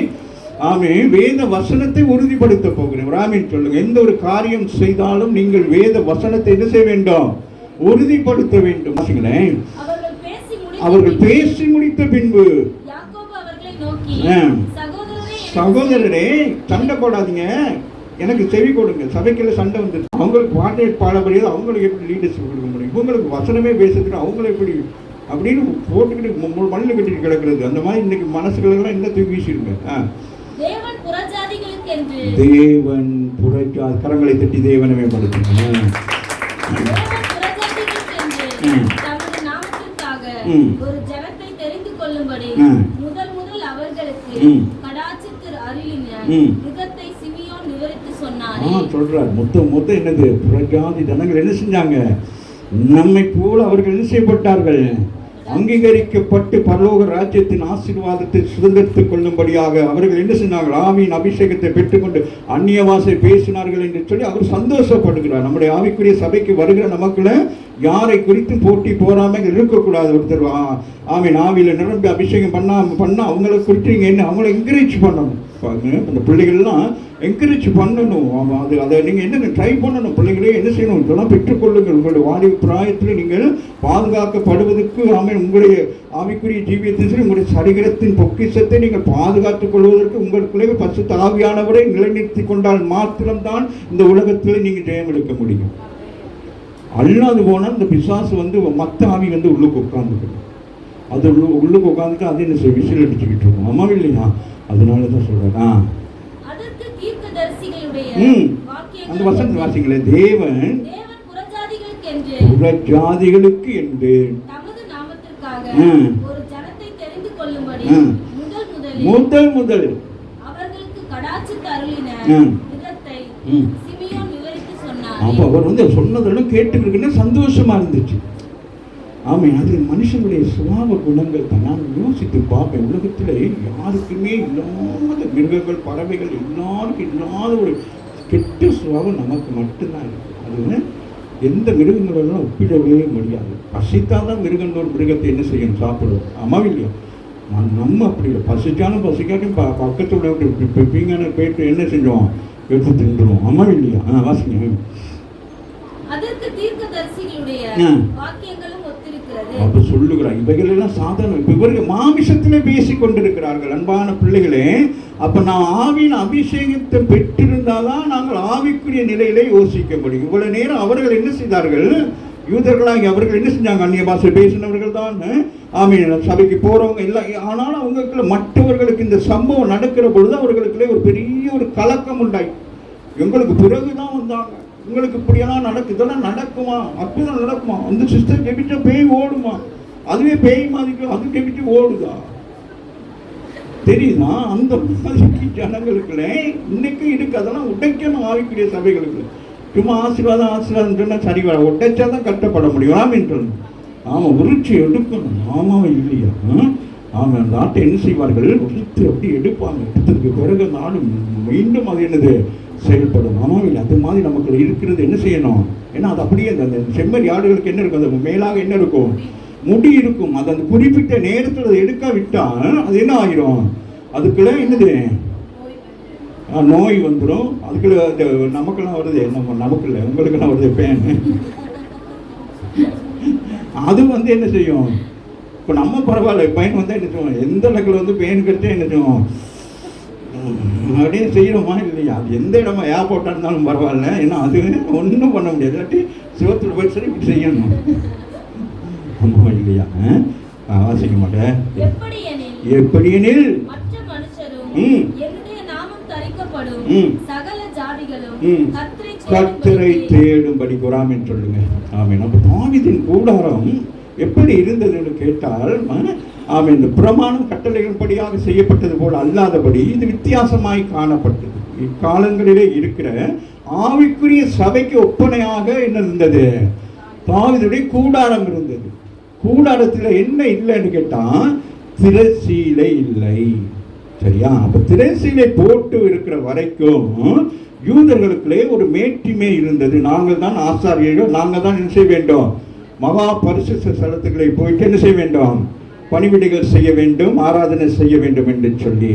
வேத வசனத்தை உறுதிப்படுத்த போகிறேன். ராமின் சொல்லுங்க. எந்த ஒரு காரியம் செய்தாலும் நீங்கள் வேத வசனத்தை என்ன செய்ய வேண்டும்? உறுதிப்படுத்த வேண்டும். அவர்கள் பேசி முடித்த பின்பு சகோதரரே சண்டை போடாதீங்க, எனக்கு செவி கொடுங்க. சபைக்குள்ள சண்டை வந்து அவங்களுக்கு பாட்டை பாட முடியாது, அவங்களுக்கு எப்படி லீடர்ஷிப் கொடுக்க முடியும்? இவங்களுக்கு வசனமே பேசுறதுக்கு அவங்களை எப்படி அப்படின்னு போட்டுக்கிட்டு மண்ணில் கட்டிட்டு கிடக்கிறது. அந்த மாதிரி இன்னைக்கு மனசுகளெல்லாம் என்ன தூக்கி வீசிருங்க. தேவன் புறஜாதி கரங்களை தட்டி தேவனை மேம்படுத்துங்க. ஒரு ஜனத்தை தெரிந்து கொள்ளும்படி முதல் அவர்களுக்கு கடாட்சித்து அருளின யுகத்தை சிமியோன் விவரித்து சொன்னாரே. மொத்தம் என்னது, புறஜாதி ஜனங்கள் என்ன செஞ்சாங்க, நம்மை போல அவர்கள் என்ன செய்யப்பட்டார்கள், அங்கீகரிக்கப்பட்டு பரலோக ராஜ்யத்தின் ஆசீர்வாதத்தை சுதந்திரத்துக் கொள்ளும்படியாக அவர்கள் என்ன செய்தார்கள், ஆவியின் அபிஷேகத்தை பெற்றுக்கொண்டு அந்நிய பாஷை பேசினார்கள் என்று சொல்லி அவர் சந்தோஷப்படுகிறார். நம்முடைய ஆவிக்குரிய சபைக்கு வருகிற நமக்குள்ள யாரை குறித்தும் போட்டி போறாமல் இருக்கக்கூடாது. ஒருத்தர் ஆமீன் ஆவியில் நிரம்பி அபிஷேகம் பண்ண அவங்களை குறித்து நீங்கள் என்ன, அவங்கள என்கரேஜ் பண்ணணும். அந்த பிள்ளைகள்லாம் என்கரேஜ் பண்ணணும். அதை நீங்கள் என்ன ட்ரை பண்ணணும். பிள்ளைகளே என்ன செய்யணும், இதெல்லாம் பெற்றுக்கொள்ளுங்கள். உங்களுடைய வாலிப பிராயத்தில் நீங்கள் பாதுகாக்கப்படுவதற்கு உங்களுடைய ஆவிக்குரிய ஜீவியத்தின் சரி உங்களுடைய சரீரத்தின் பொக்கிஷத்தை நீங்கள் பாதுகாத்துக் கொள்வதற்கு உங்களுக்குள்ளே பரிசுத்த ஆவியானவரை நிலைநிறுத்தி கொண்டால் மாத்திரம்தான் இந்த உலகத்தில் நீங்கள் ஜெயம் எடுக்க முடியும். அல்லாது போனால் இந்த பிசாசு மற்ற ஆவி உள்ளுக்கு உட்காந்துக்கணும். அது உள்ளுக்கு உட்காந்துட்டு அது என்ன செய்ய விசில் அடிச்சுக்கிட்டு இருக்கும். அம்மா இல்லையா, அதனால தான் சொல்றேன். அந்த வசனத்தை வாசிங்களே, தேவன் புறஜாதிகளுக்கு என்று முதல் அப்போ அவர் சொன்னதெல்லாம் கேட்டுருக்குன்னு சந்தோஷமா இருந்துச்சு. ஆமாம், அது மனுஷனுடைய சுபாவ குணங்கள் தான். நான் யோசித்து பார்ப்பேன், உலகத்தில் யாருக்குமே இல்லாத மிருகங்கள் பறவைகள் எல்லாருக்கும் இல்லாத ஒரு கெட்ட சுபாவம் நமக்கு மட்டும்தான் இருக்குது. அது எந்த மிருகங்களெல்லாம் ஒப்பிடவே முடியாது. பசித்தாதான் மிருகங்கள் ஒரு மிருகத்தை என்ன செய்யணும், சாப்பிடுவோம். ஆமாம் இல்லையா, நம்ம அப்படி இல்லை. பசிக்காட்டும் பக்கத்தில் பீங்கான போயிட்டு என்ன செஞ்சோம், எடுத்து தின்றுவோம். ஆமாம் இல்லையா, வாசிங்க. அப்ப சொல்லுகிறார், இவைகள் எல்லாம் சாதாரண. இப்ப இவர்கள் மாமிசத்திலே பேசிக் கொண்டிருக்கிறார்கள். அன்பான பிள்ளைகளே, அப்ப நான் ஆவியின் அபிஷேகத்தை பெற்றிருந்தாதான் நாங்கள் ஆவிக்குரிய நிலையிலே யோசிக்க முடியும். இவ்வளவு நேரம் அவர்கள் என்ன செய்தார்கள், யூதர்களாகி அவர்கள் என்ன செஞ்சாங்க, அந்நிய பாஷை பேசினவர்கள் தான். ஆமீன், சபைக்கு போறவங்க எல்லாம். ஆனால் அவங்களுக்குள்ள மற்றவர்களுக்கு இந்த சம்பவம் நடக்கிற பொழுது அவர்களுக்குள்ளே ஒரு பெரிய ஒரு கலக்கம் உண்டாய். எங்களுக்கு பிறகுதான் வந்தாங்க, உங்களுக்கு இப்படியெல்லாம் நடக்கு, இதெல்லாம் நடக்குமா, அப்படிதான் நடக்குமா, அந்த சிஸ்டர் கெபிச்சா பேய் ஓடுமா, அதுவே பேய் மாதிரிக்கும், அது கெபிச்சு ஓடுதா தெரியுதா? அந்த மாதிரி ஜனங்களுக்குள்ள இன்னைக்கு இருக்கு. அதெல்லாம் உடைக்கணும் ஆவிக்குரிய சபைகளுக்கு. சும்மா ஆசீர்வாதம் சொன்னா சரி வர, உடைச்சாதான் கட்டப்பட முடியும். ஆமின்னு ஆமாம், உரிச்சி எடுக்கணும். ஆமாம் இல்லையா, ஆமாம். அந்த ஆட்டை என்ன செய்வார்கள், உரித்து அப்படி எடுப்பாங்க. எடுத்ததுக்கு பிறகு நாடு மீண்டும் அது என்னது செயல்படும். ஆமாம் இல்லை, அது மாதிரி நமக்கு இருக்கிறது என்ன செய்யணும். ஏன்னா அது அப்படியே அந்த செம்மறி ஆடுகளுக்கு என்ன இருக்கும், அது மேலாக என்ன இருக்கும், முடி இருக்கும். அது அந்த குறிப்பிட்ட நேரத்தில் அதை எடுக்க விட்டால் அது என்ன ஆகிரும், அதுக்குள்ள என்னது நோய் வந்துடும். அதுக்குள்ள நமக்கெல்லாம் வருது, நமக்குள்ள உங்களுக்கெல்லாம் வருது பேன். அது என்ன செய்யும், இப்போ நம்ம பரவாயில்ல, பையன் என்ன செய்வோம், எந்த இடத்துல பேன் கிடைச்சா என்ன செய்வோம், அப்படியே செய்யணுமா இல்லையா. அது எந்த இடமா ஏர்போர்ட்டாக இருந்தாலும் பரவாயில்ல, ஏன்னா அது ஒன்றும் பண்ண முடியாது. இல்லாட்டி சிவத்தில் போய் சரி இப்படி செய்யணும். ஆமா இல்லையா, வாசிக்க மாட்டேன். எப்படியெனில் கர்த்தரை தேடும்படி குராமின்னு சொல்லுங்க. ஆமீன். அப்ப தாவீதின் கூடாரம் எப்படி இருந்தது என்று கேட்டால், ஆமாம், இந்த பிரமாணம் கட்டளைகள் படியாக செய்யப்பட்டது போல் அல்லாதபடி இது வித்தியாசமாய் காணப்பட்டது. இக்காலங்களிலே இருக்கிற ஆவிக்குரிய சபைக்கு ஒப்பனையாக என்ன இருந்தது, தாவீதுடைய கூடாரம் இருந்தது. கூடாரத்தில் என்ன இல்லைன்னு கேட்டால் திரைச்சீலை இல்லை. சரியா, அப்ப திரைச்சீலை போட்டு இருக்கிற வரைக்கும் யூதர்களுக்குள்ளே ஒரு மேட்டிமை இருந்தது. நாங்கள் தான் ஆசாரியர்கள், நாங்கள் தான் என்ன செய்ய வேண்டும், மகா பரிசுத்த ஸ்தலத்துக்களை போயிட்டு என்ன செய்ய வேண்டும், பணிவிடைகள் செய்ய வேண்டும், ஆராதனை செய்ய வேண்டும் என்று சொல்லி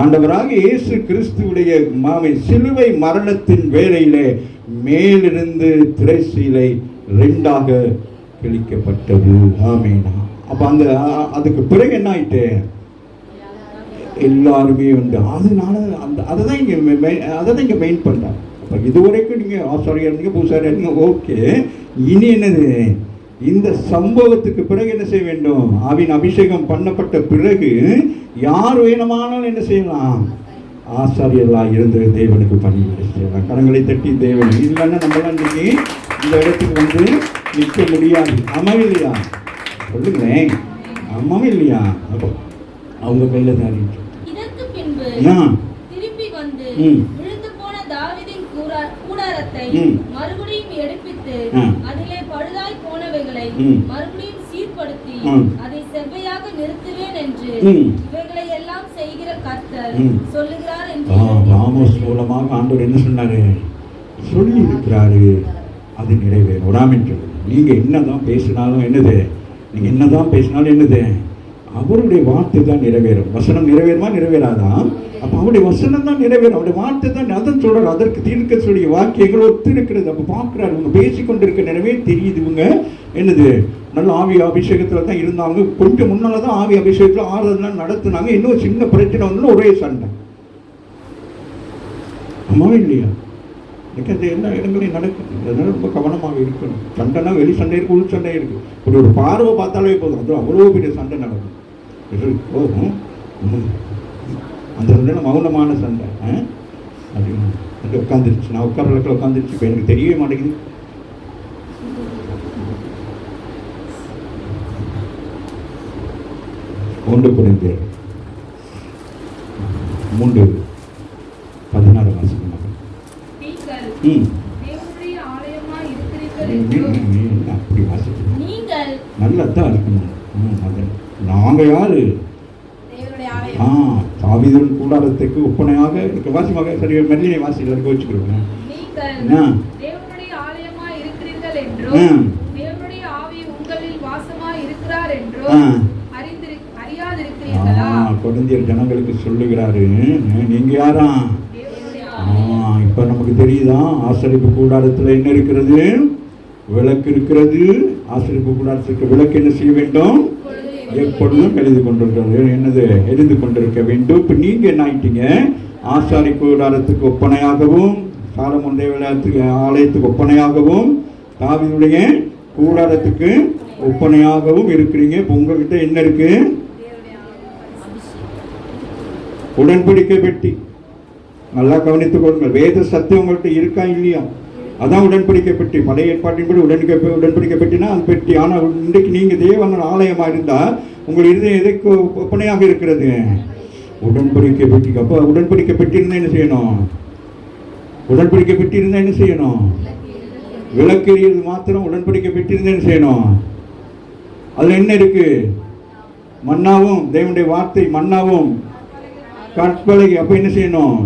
ஆண்டவராக இயேசு கிறிஸ்துவுடைய சிலுவை மரணத்தின் வேளையிலே மேலிருந்து திரைச்சீலை 2ஆக கிழிக்கப்பட்டது. ஆமீனா. அப்ப அதுக்கு பிறகு என்ன ஆயிட்டு, எல்லாருமே அதனால அதை தான் இங்கே மெயின் பண்ணுறாங்க. அப்போ இதுவரைக்கும் நீங்கள் ஆசாரியாக இருந்தீங்க, பூசாரியாக இருந்தீங்க, ஓகே. இனி என்னது, இந்த சம்பவத்துக்கு பிறகு என்ன செய்ய வேண்டும், ஆவியின் அபிஷேகம் பண்ணப்பட்ட பிறகு யார் வேணுமானாலும் என்ன செய்யலாம், ஆசாரியர்களாக இருந்து தேவனுக்கு பணிவிடை செய்யலாம். கரங்களை தட்டி தேவன் இல்லைன்னா நம்மளாம் இன்னைக்கு இந்த இடத்துக்கு நிற்க முடியாது. ஆமாம் இல்லையா, சொல்லுங்களேன். ஆமாம் இல்லையா, அப்போ அவங்க கையில் தான் திருப்பி வந்து விழுந்து போன தாவீதின் கூடாரத்தை மறுபடியும் எடுப்பித்து அதிலே பழுதாய் போனவைகளை மறுபடியும் சீர்படுத்தி அதை செவ்வையாக நிறுத்துவேன் என்று இவைகளை எல்லாம் செய்கிற கர்த்தர் சொல்லுகிறார் என்று ஆமோஸ் மூலமாக ஆண்டவர் என்ன சொன்னாரு? சொல்லி இருக்கிறாரு. அது நிறைவேறும். உடாமின் நீங்க என்னதான் பேசினாலும் என்னது, நீங்க என்னதான் பேசினாலும் என்னது, அவருடைய வார்த்தை தான் நிறைவேறும். வசனம் நிறைவேறுமா நிறைவேறாதான்? அப்ப அவருடைய வசனம் தான் நிறைவேறும், அவருடைய வார்த்தை தான். அதான் சொல்றாரு, அதற்கு தீர்க்க சொல்லிய வாக்கியங்கள் ஒத்து இருக்கிறது. அப்ப பாக்குறாரு, இவங்க பேசிக்கொண்டிருக்க நிறைவே தெரியுது, இவங்க என்னது நல்ல ஆவி அபிஷேகத்துல தான் இருந்தாங்க. கொஞ்சம் முன்னாலதான் ஆவி அபிஷேகத்துல ஆறுதல் நடத்தினாங்க. இன்னும் சின்ன பிரச்சனை வந்து ஒரே சண்டை. அம்மாவே இல்லையா? எனக்கு அந்த எல்லா இடங்களையும் நடக்குது. அதனால ரொம்ப கவனமாக இருக்கணும். சண்டைனா வெளி சண்டை இருக்கு, உள் சண்டை இருக்கு. இப்படி ஒரு பார்வை பார்த்தாலே போதும், அது அவ்வளோ பெரிய சண்டை நடக்கும். போதும் அந்த சண்டை மௌனமான சண்டை அப்படின்னு அது உட்காந்துருச்சு. நான் உட்கார இடத்துல உட்காந்துருச்சு. இப்போ எனக்கு தெரியவே மாட்டேங்குது. ஒன்று புரிந்து 3:16 வாசிக்கணும். அப்படி வாசிக்கணும், நல்லதான் இருக்கணும். நாங்க யாரு? தாவீதின் கூடாரத்துக்கு ஒப்பனையாக வாசிமாக சரி மெல்லினை வாசிகளை வச்சுக்கிறோம். கொரிந்தியர் ஜனங்களுக்கு சொல்லுகிறாரு, நீங்க யாரா? இப்ப நமக்கு தெரியுதா? ஆசரிப்பு கூடாரத்துல என்ன இருக்கிறது? விளக்கு இருக்கிறது. ஆசரிப்பு கூடாரத்துக்கு விளக்கு என்ன செய்ய வேண்டும்? எப்பொழுதும் எழுதி கொண்டிருக்கிறது. என்னது? எழுதி கொண்டிருக்க வேண்டும். இப்ப நீங்க என்ன ஆயிட்டீங்க? ஆசாரி கூடாரத்துக்கு ஒப்பனையாகவும், சாலமோன் தேவாலயத்துக்கு ஆலயத்துக்கு ஒப்பனையாகவும், தாவீதுடைய கூடாரத்துக்கு ஒப்பனையாகவும் இருக்கிறீங்க. இப்ப உங்ககிட்ட என்ன இருக்கு? உடன்படிக்கை பெட்டி. நல்லா கவனித்துக் கொள்ளுங்கள். வேத சத்தியம் உங்கள்கிட்ட இருக்கா இல்லையா? அதான் உடன்படிக்கை பெட்டி. பழைய ஏற்பாட்டின்படி உடன்படிக்கை பெட்டினா அது பெட்டி. ஆனால் இன்றைக்கு நீங்க தேவன் ஆலயமா இருந்தா உங்கள் இருதயம் எதற்கு ஒப்பனையாக இருக்கிறது? உடன்படிக்கை பெட்டி. அப்போ உடன்படிக்கை பெட்டி இருந்தா என்ன செய்யணும்? உடன்படிக்கை பெட்டி இருந்தா என்ன செய்யணும்? விளக்கு எரியுது மாத்திரம். உடன்படிக்கை பெட்டி இருந்தா என்ன செய்யணும்? அதுல என்ன இருக்கு? மன்னாவும் தேவனுடைய வார்த்தை, மன்னாவும் கற்பலை. அப்ப என்ன செய்யணும்?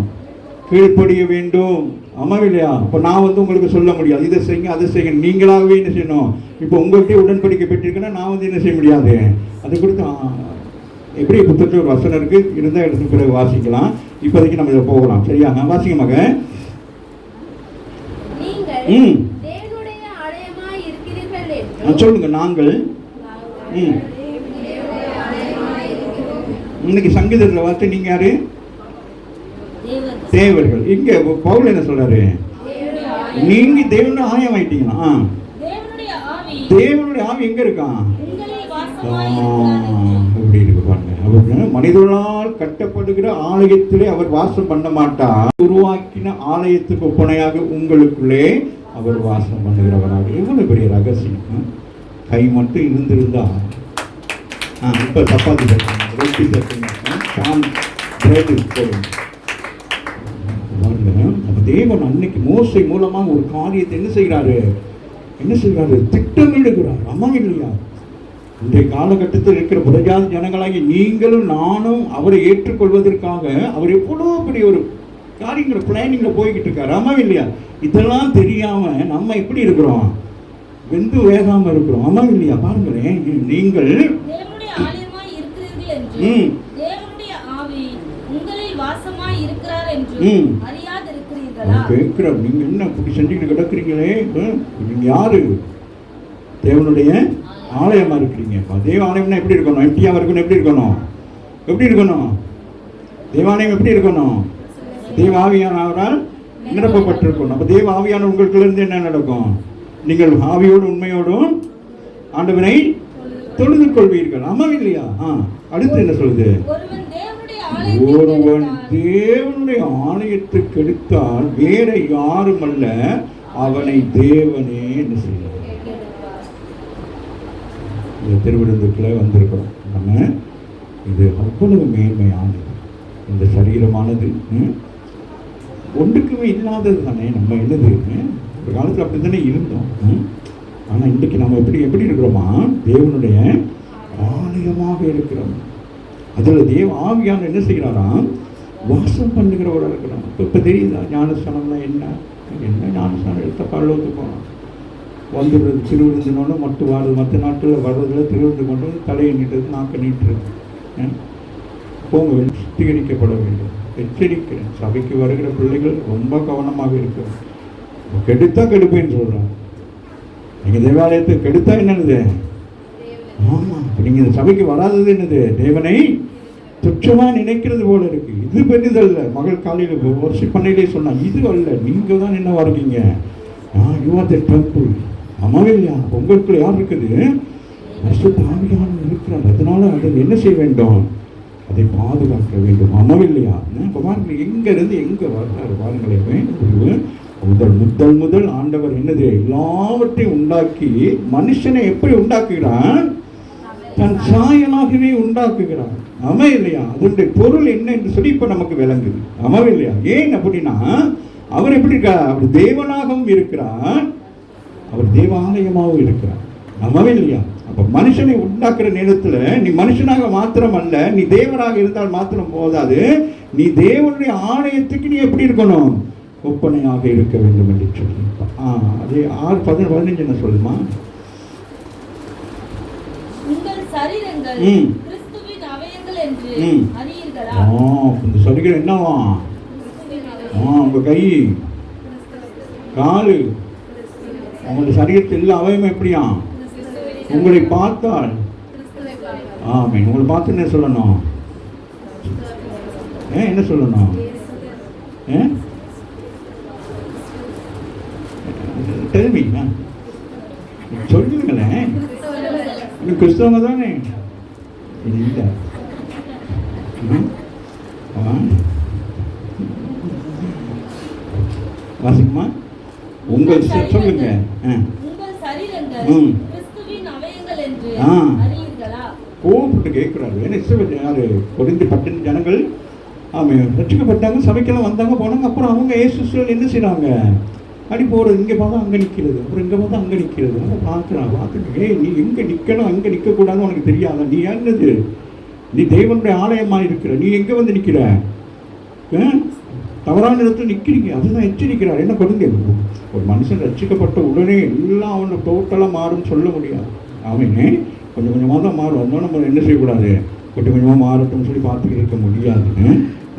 கீழ்ப்படிய வேண்டும். ஆமா இல்லையா? அப்ப நான் உங்களுக்கு சொல்ல முடியாது, இதை செய்யுங்க அதை செய்யுங்க. நீங்களாகவே என்ன செய்யணும்? இப்போ உங்கள்கிட்ட உடன்படிக்கை பெற்றிருக்கேன்னா நான் என்ன செய்ய முடியாது. அதை கொடுத்து எப்படி புத்தகத்தில் ஒரு வசனம் இருக்கு, இருந்தா இடத்துக்கு பிறகு வாசிக்கலாம். இப்போதைக்கு நம்ம இதை போகலாம். சரியா? வாசிங்க மக. சொல்லுங்க. நாங்கள் இன்னைக்கு சங்கீதத்தில் வார்த்தை நீங்க யாரு? தேவர்கள். இங்க பவுல் என்ன சொல்றாரு? நீங்க தேவனுடைய ஆலயம் ஆயிட்டீங்களா? தேவனுடைய ஆவி எங்க இருக்கான்? எப்படி இருக்கு பாருங்க. அப்ப மனிதர்களால் கட்டப்படுகிற ஆலயத்திலே அவர் வாசம் பண்ண மாட்டார். உருவாக்கின ஆலயத்துக்கு ஒப்பனையாக உங்களுக்குள்ளே அவர் வாசம் பண்ணுகிறவராக. எவ்வளவு பெரிய ரகசியம். கை மட்டும் இருந்திருந்தா இப்ப சப்பாத்தி தட்டுங்க, ரொட்டி தட்டுங்க, தேவன் அன்னைக்கு மோசை மூலமாக ஒரு காரியத்தை என்ன செய்கிறாரு? திட்டமிடுகிறார். அம்மா இல்லையா? இன்றைய காலகட்டத்தில் இருக்கிற புறஜாதி ஜனங்களாகி நீங்களும் நானும் அவரை ஏற்றுக்கொள்வதற்காக அவர் எவ்வளவு பெரிய ஒரு காரியங்களை பிளானிங்ல போய்கிட்டு இருக்காரு. அம்மா இல்லையா? இதெல்லாம் தெரியாம நம்ம எப்படி இருக்கிறோம்? வெந்து வேகாம இருக்கிறோம். அம்மா இல்லையா? பாருங்களேன், நீங்கள் கேட்கிறோம். நீங்க என்ன இப்படி செஞ்சுக்கிட்டு கிடக்குறீங்களே? நீங்க யாரு? தேவனுடைய ஆலயமா இருக்கிறீங்க. தேவ ஆலயம்னா எப்படி இருக்கணும்? எம்டியா இருக்கணும். எப்படி இருக்கணும்? தேவாலயம் எப்படி இருக்கணும்? தேவ ஆவியானவரால் நிரப்பப்பட்டிருக்கணும். அப்ப தேவ ஆவியான உங்களுக்குள்ள இருந்து என்ன நடக்கும்? நீங்கள் ஆவியோடு உண்மையோடும் ஆண்டவனை தொழுது கொள்வீர்கள். ஆமா இல்லையா? அடுத்து என்ன சொல்லுது? ஒருவன் தேவனுடைய ஆலயத்துக்கு எடுத்தால் வேற யாரும் அல்ல, அவனை தேவனே என்ன செய்ய. இந்த திருவிழந்துக்குள்ள வந்திருக்கிறோம் நம்ம. இது அவ்வளவு மேன்மையானது. இந்த சரீரமானது ஒன்றுக்குமே இல்லாதது தானே நம்ம என்னது. ஒரு காலத்தில் அப்படி தானே இருந்தோம். ஆனால் இன்றைக்கு நம்ம எப்படி இருக்கிறோமா, தேவனுடைய ஆலயமாக இருக்கிறோம். அதில் தேவ ஆவியான என்ன செய்கிறாராம், வாசம் பண்ணுகிறவராக இருக்கிறோம். இப்போ தெரியுதா ஞானஸ்தானம்னா என்ன ஞானஸ்தானம் எடுத்த பரலோகத்து போனோம், வந்துடுறது திருவிருந்தினோன்னு மட்டும் வாடுறது, மற்ற நாட்டில் வர்றதுல திருவிருந்து கொண்டு தலையை நீட்டுறது, நாக்கை நீட்டுறது. போங்க, சுத்திகரிக்கப்பட வேண்டும். எச்சரிக்கிறேன், சபைக்கு வருகிற பிள்ளைகள் ரொம்ப கவனமாக இருக்கிறோம். கெடுத்தா கெடுப்பேன்னு சொல்கிறாங்க. நீங்கள் தேவாலயத்தை கெடுத்தா என்னது? ஆமாம், இப்போ நீங்கள் இந்த சபைக்கு வராதது என்னது? தேவனை துச்சமாக நினைக்கிறது போல இருக்கு. இது பெரிதல்ல. மகள் காலையில் வருஷம் பண்ணையிலே சொன்னான், இது அல்ல, நீங்கள் தான் என்ன வரீங்க, யூ ஆர் த டெம்பிள். ஆமாவே இல்லையா? உங்களுக்குள்ள யார் இருக்குது? பரிசுத்த ஆவியானவர் இருக்கிறார். அதனால அதை என்ன செய்ய வேண்டும்? அதை பாதுகாக்க வேண்டும். ஆமாவே இல்லையா? இப்போ பாருங்க, எங்கேருந்து எங்கே வர்றாரு பாருங்களேன். முதல் ஆண்டவர் என்னது? எல்லாவற்றையும் உண்டாக்கி மனுஷனை எப்படி உண்டாக்குகிறான்? தன் சாயலாகவே உண்டாக்குகிறான். ஆமா இல்லையா? அதனுடைய பொருள் என்ன என்று சொல்லி இப்ப நமக்கு விளங்குது. ஆமாவே இல்லையா? ஏன் அப்படின்னா, அவர் எப்படி இருக்கார்? அவர் தேவனாகவும் இருக்கிறார், அவர் தேவாலயமாகவும் இருக்கிறார். ஆமாவே இல்லையா? அப்ப மனுஷனை உண்டாக்குற நேரத்துல நீ மனுஷனாக மாத்திரம் அல்ல, நீ தேவனாக இருந்தால் மாத்திரம் போதாது, நீ தேவனுடைய ஆலயத்துக்கு நீ எப்படி இருக்கணும்? ஒப்பனையாக இருக்க வேண்டும் என்று சொல்லி அதே 6:15 என்ன சொல்லுமா? உங்கள் சரீரங்கள் கிறிஸ்துவின் அவயங்கள் என்று அறியீர்களா? இந்த சரீரம் என்னவா? உங்க கை, காலு, உங்களுடைய சரீரத்தில் எல்லா அவயமும் எப்படியா? உங்களை பார்த்தால் ஆமே. உங்களை பார்த்து என்ன சொல்லணும்? என்ன சொல்லணும்? தெரியுமா? சொல்லுங்களேன். கிறிஸ்தவங்க தானே? இல்லை, வாசிக்குமா? உங்கள் சொல்லுங்க. கோபப்பட்டு கேட்கிறாரு. ஏன்னா யாரு? கொரிந்து 10 ஜனங்கள் ரட்சிக்கப்பட்டாங்க, சபைக்கெல்லாம் வந்தாங்க, போனாங்க. அப்புறம் அவங்க இயேசுவில் என்ன செய்யறாங்க? அடி போகிறது, இங்கே பார்த்தா அங்கே நிற்கிறது, அப்புறம் இங்கே பார்த்தா அங்கே நிற்கிறது. அதை பார்த்துட்டு நீ எங்கே நிற்கணும், அங்கே நிற்கக்கூடாதுன்னு உனக்கு தெரியாதா? நீ என்னது? நீ தேவனுடைய ஆலயமாக இருக்கிற, நீ எங்கே வந்து நிற்கிற? தவறான இடத்துல நிற்கிறீங்க. அதுதான் எச்சரிக்கிறார். என்ன கொடுங்க, ஒரு மனுஷன் ரட்சிக்கப்பட்ட உடனே எல்லாம் அவனை டோட்டலாக மாறும்னு சொல்ல முடியாது. அவனே கொஞ்சம் கொஞ்சமாக தான் மாறும். அதனால நம்ம என்ன செய்யக்கூடாது? கொஞ்சம் கொஞ்சமாக மாறட்டும்னு சொல்லி பார்த்துக்கிட்டு இருக்க முடியாதுன்னு.